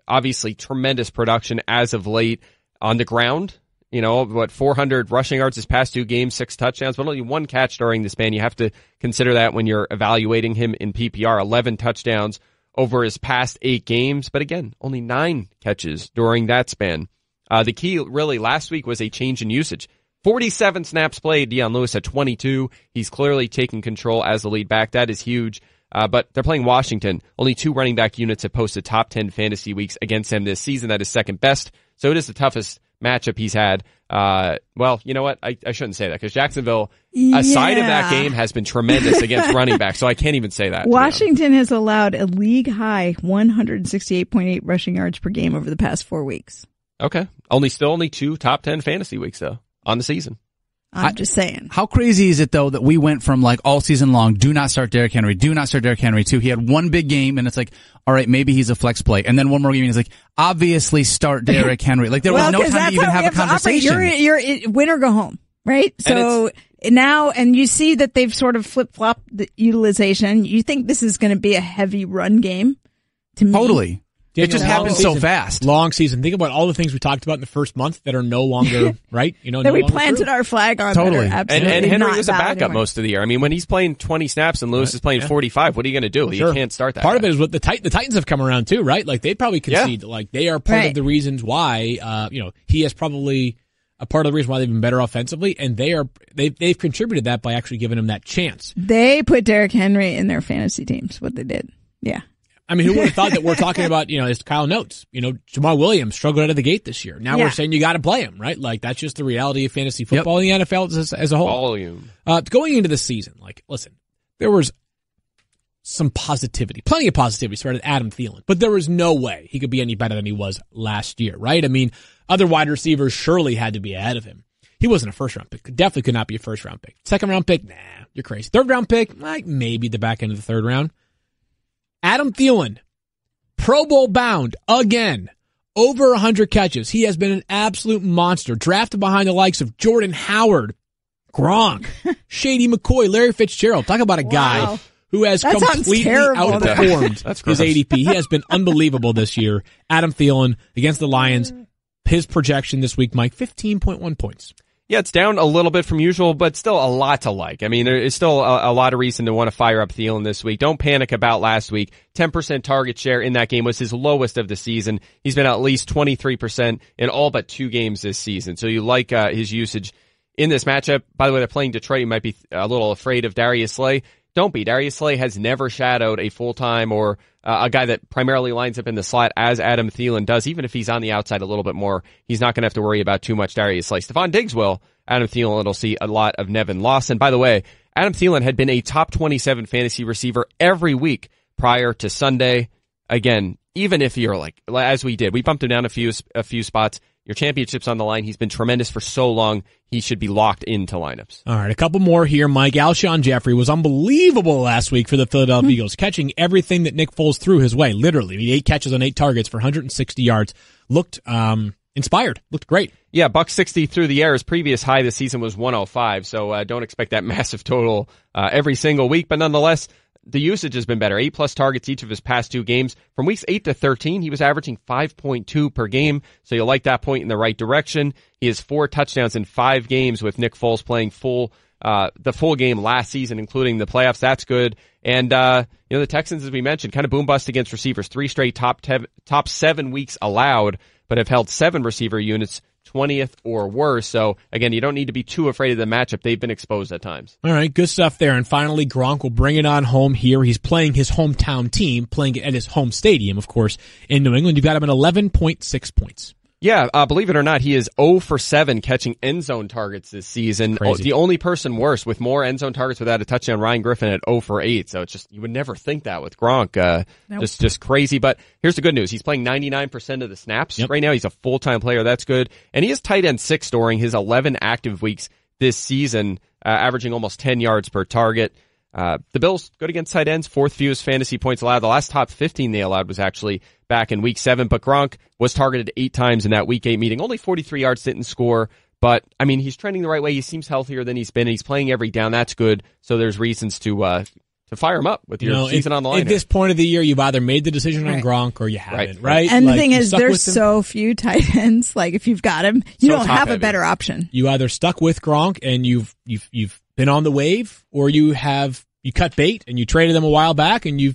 Obviously, tremendous production as of late on the ground. 400 rushing yards his past 2 games, 6 touchdowns, but only 1 catch during the span. You have to consider that when you're evaluating him in PPR. 11 touchdowns over his past 8 games, but again, only 9 catches during that span. The key really last week was a change in usage. 47 snaps played, Deion Lewis at 22. He's clearly taking control as the lead back. That is huge. But they're playing Washington. Only 2 running back units have posted top 10 fantasy weeks against him this season. That is 2nd best. So it is the toughest matchup he's had. Well, you know what? I shouldn't say that because Jacksonville, aside of that game, has been tremendous against running back. So I can't even say that. Washington has allowed a league high 168.8 rushing yards per game over the past 4 weeks. Okay. Only 2 top 10 fantasy weeks though on the season. I'm just saying. How crazy is it though that we went from all season long, do not start Derrick Henry, to he had 1 big game and it's all right, maybe he's a flex play. And then 1 more game and he's obviously start Derrick Henry. There was no time to even have a conversation. You're win or go home, right? So now, and you see that they've sort of flip-flopped the utilization. You think this is going to be a heavy run game to me? Totally. It just happens so fast. Long season. Think about all the things we talked about in the first month that are no longer, right? That we planted our flag on. Totally. And Henry was a backup most of the year. I mean, when he's playing 20 snaps and Lewis is playing 45, what are you going to do? You can't start that. Part of it is what the Titans have come around too, right? They probably concede they are part of the reasons why, he is probably a part of the reason why they've been better offensively, and they've contributed that by actually giving him that chance. They put Derrick Henry in their fantasy teams, what they did. Yeah. I mean, who would have thought that we're talking about, as Kyle notes, Jamal Williams struggled out of the gate this year. Now we're saying you got to play him, right? That's just the reality of fantasy football in the NFL as a whole. Volume. Going into the season, listen, there was some positivity, plenty of positivity started Adam Thielen, but there was no way he could be any better than he was last year, right? I mean, other wide receivers surely had to be ahead of him. He wasn't a first-round pick. Definitely could not be a first-round pick. Second-round pick, nah, you're crazy. Third-round pick, like maybe the back end of the third round. Adam Thielen, Pro Bowl bound again, over 100 catches. He has been an absolute monster, drafted behind the likes of Jordan Howard, Gronk, Shady McCoy, Larry Fitzgerald. Talk about a guy who has completely outperformed his ADP. He has been unbelievable this year. Adam Thielen against the Lions. His projection this week, Mike, 15.1 points. Yeah, it's down a little bit from usual, but still a lot to like. I mean, there is still a lot of reason to want to fire up Thielen this week. Don't panic about last week. 10% target share in that game was his lowest of the season. He's been at least 23% in all but 2 games this season. So you like his usage in this matchup. By the way, they're playing Detroit. You might be a little afraid of Darius Slay. Don't be. Darius Slay has never shadowed a full-time or a guy that primarily lines up in the slot as Adam Thielen does. Even if he's on the outside a little bit more, he's not going to have to worry about too much Darius Slay. Stephon Diggs will. Adam Thielen will see a lot of Nevin Lawson. By the way, Adam Thielen had been a top 27 fantasy receiver every week prior to Sunday. Again, even if you're like, as we did, we bumped him down a few spots. Your championship's on the line. He's been tremendous for so long. He should be locked into lineups. All right, a couple more here, Mike. Alshon Jeffrey was unbelievable last week for the Philadelphia Eagles, catching everything that Nick Foles threw his way. Literally, 8 catches on 8 targets for 160 yards. Looked inspired. Looked great. Yeah, $160 through the air. His previous high this season was 105, so don't expect that massive total every single week. But nonetheless, the usage has been better. 8+ targets each of his past 2 games. From weeks 8 to 13, he was averaging 5.2 per game, so you'll like that point in the right direction. He has 4 touchdowns in 5 games with Nick Foles playing the full game last season, including the playoffs. That's good. And the Texans, as we mentioned, kind of boom bust against receivers. 3 straight top 7 weeks allowed, but have held 7 receiver units 20th or worse. So, again, you don't need to be too afraid of the matchup. They've been exposed at times. All right, good stuff there. And finally, Gronk will bring it on home here. He's playing his hometown team, playing it at his home stadium, of course, in New England. You've got him at 11.6 points. Yeah, believe it or not, he is 0 for 7 catching end zone targets this season. Crazy. The only person worse with more end zone targets without a touchdown, Ryan Griffin at 0 for 8. So it's just, you would never think that with Gronk. Nope. Just crazy. But here's the good news. He's playing 99% of the snaps. Yep. Right now, he's a full-time player. That's good. And he is tight end 6 during his 11 active weeks this season, averaging almost 10 yards per target. The Bills, good against tight ends, 4th fewest fantasy points allowed. The last top 15 they allowed was actually back in week 7, but Gronk was targeted 8 times in that week 8 meeting. Only 43 yards, didn't score, but I mean, he's trending the right way. He seems healthier than he's been. He's playing every down. That's good. So there's reasons to fire him up with your season on the line. At this point of the year, you've either made the decision on Gronk or you haven't, right? And the thing is, there's so few tight ends. Like, if you've got him, you don't have a better option. You either stuck with Gronk and you've been on the wave, or you cut bait and you traded them a while back, and you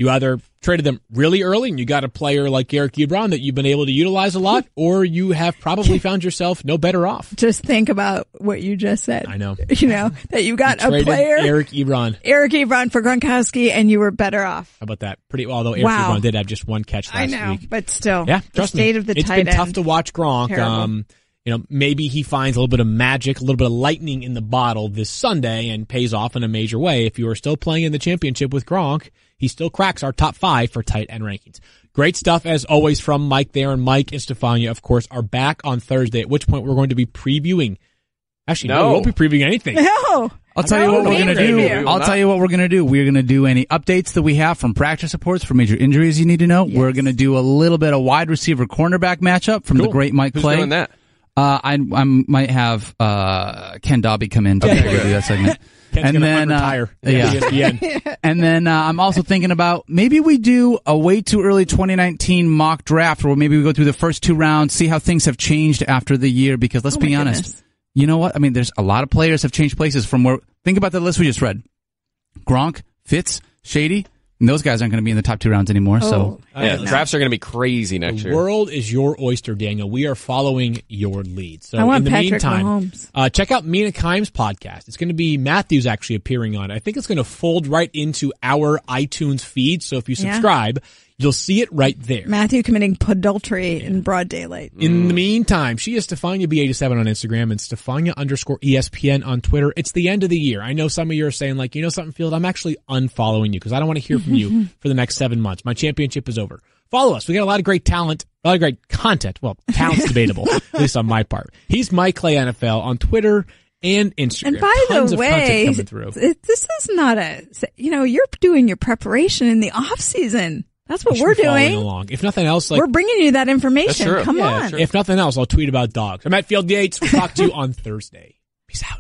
either traded them really early and you got a player like Eric Ebron that you've been able to utilize a lot, or you have probably found yourself no better off. Just think about what you just said. I know. That you got a player, Eric Ebron for Gronkowski, and you were better off. How about that? Although Eric Ebron did have just 1 catch last week. I know, but still. Yeah, trust me. Of the it's tight been tough to watch Gronk. Terrible. Maybe he finds a little bit of magic, a little bit of lightning in the bottle this Sunday and pays off in a major way. If you are still playing in the championship with Gronk, he still cracks our top 5 for tight end rankings. Great stuff, as always, from Mike there. And Mike and Stefania, of course, are back on Thursday, at which point we're going to be previewing. Actually, no, we won't be previewing anything. No. I'll tell you what we're going to do. I'll tell you what we're going to do. We're going to do any updates that we have from practice reports for major injuries you need to know. Yes. We're going to do a little bit of wide receiver cornerback matchup from the great Mike Who's Clay. Doing that? I might have Ken Dobby come in to do that segment. Ken's and then retire. ESPN. And then I'm also thinking about maybe we do a way too early 2019 mock draft, where maybe we go through the first 2 rounds, see how things have changed after the year. Because let's be honest, you know what? I mean, there's a lot of players have changed places from where. Think about the list we just read: Gronk, Fitz, Shady. And those guys aren't going to be in the top 2 rounds anymore. Drafts are going to be crazy next year. The world is your oyster, Daniel. We are following your lead. So I want in the Patrick meantime, Mahomes. Check out Mina Kimes' podcast. It's going to be Matthews actually appearing on it. I think it's going to fold right into our iTunes feed. So if you subscribe, You'll see it right there. Matthew committing adultery in broad daylight. In the meantime, she is Stefania B87 on Instagram and Stefania_ESPN on Twitter. It's the end of the year. I know some of you are saying, like, you know something, Field? I'm actually unfollowing you because I don't want to hear from you for the next 7 months. My championship is over. Follow us. We got a lot of great talent, a lot of great content. Well, talent's debatable, at least on my part. He's Mike Clay NFL on Twitter and Instagram. And by Tons the of way, content coming through. this is not you're doing your preparation in the off season. That's what You should we're be following doing. along. If nothing else, like, We're bringing you that information. That's true. Come Yeah, on. that's true. if nothing else, I'll tweet about dogs. I'm at Field Yates. We'll talk to you on Thursday. Peace out.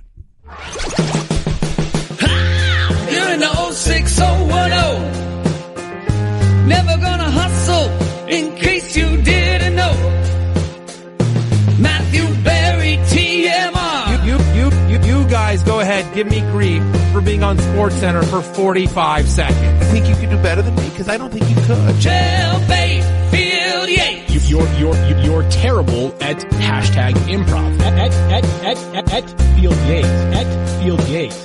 You're in the 06010. Never gonna hustle in case you didn't know. Matthew Berry, TMR. You guys go ahead, give me grief for being on SportsCenter for 45 seconds. I think you could do better than me because I don't think you could. Jailbait, Field Yates. You're terrible at hashtag improv. At Field Yates. At Field Yates.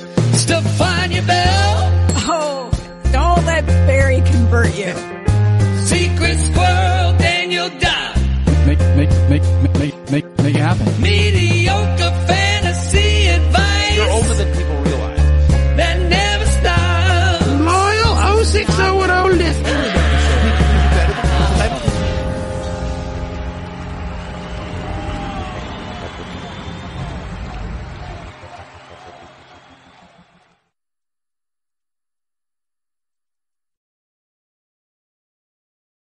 Stefania Bell. Oh, don't let Barry convert you. Secret Squirrel, Daniel Dodd. Make it happen. Me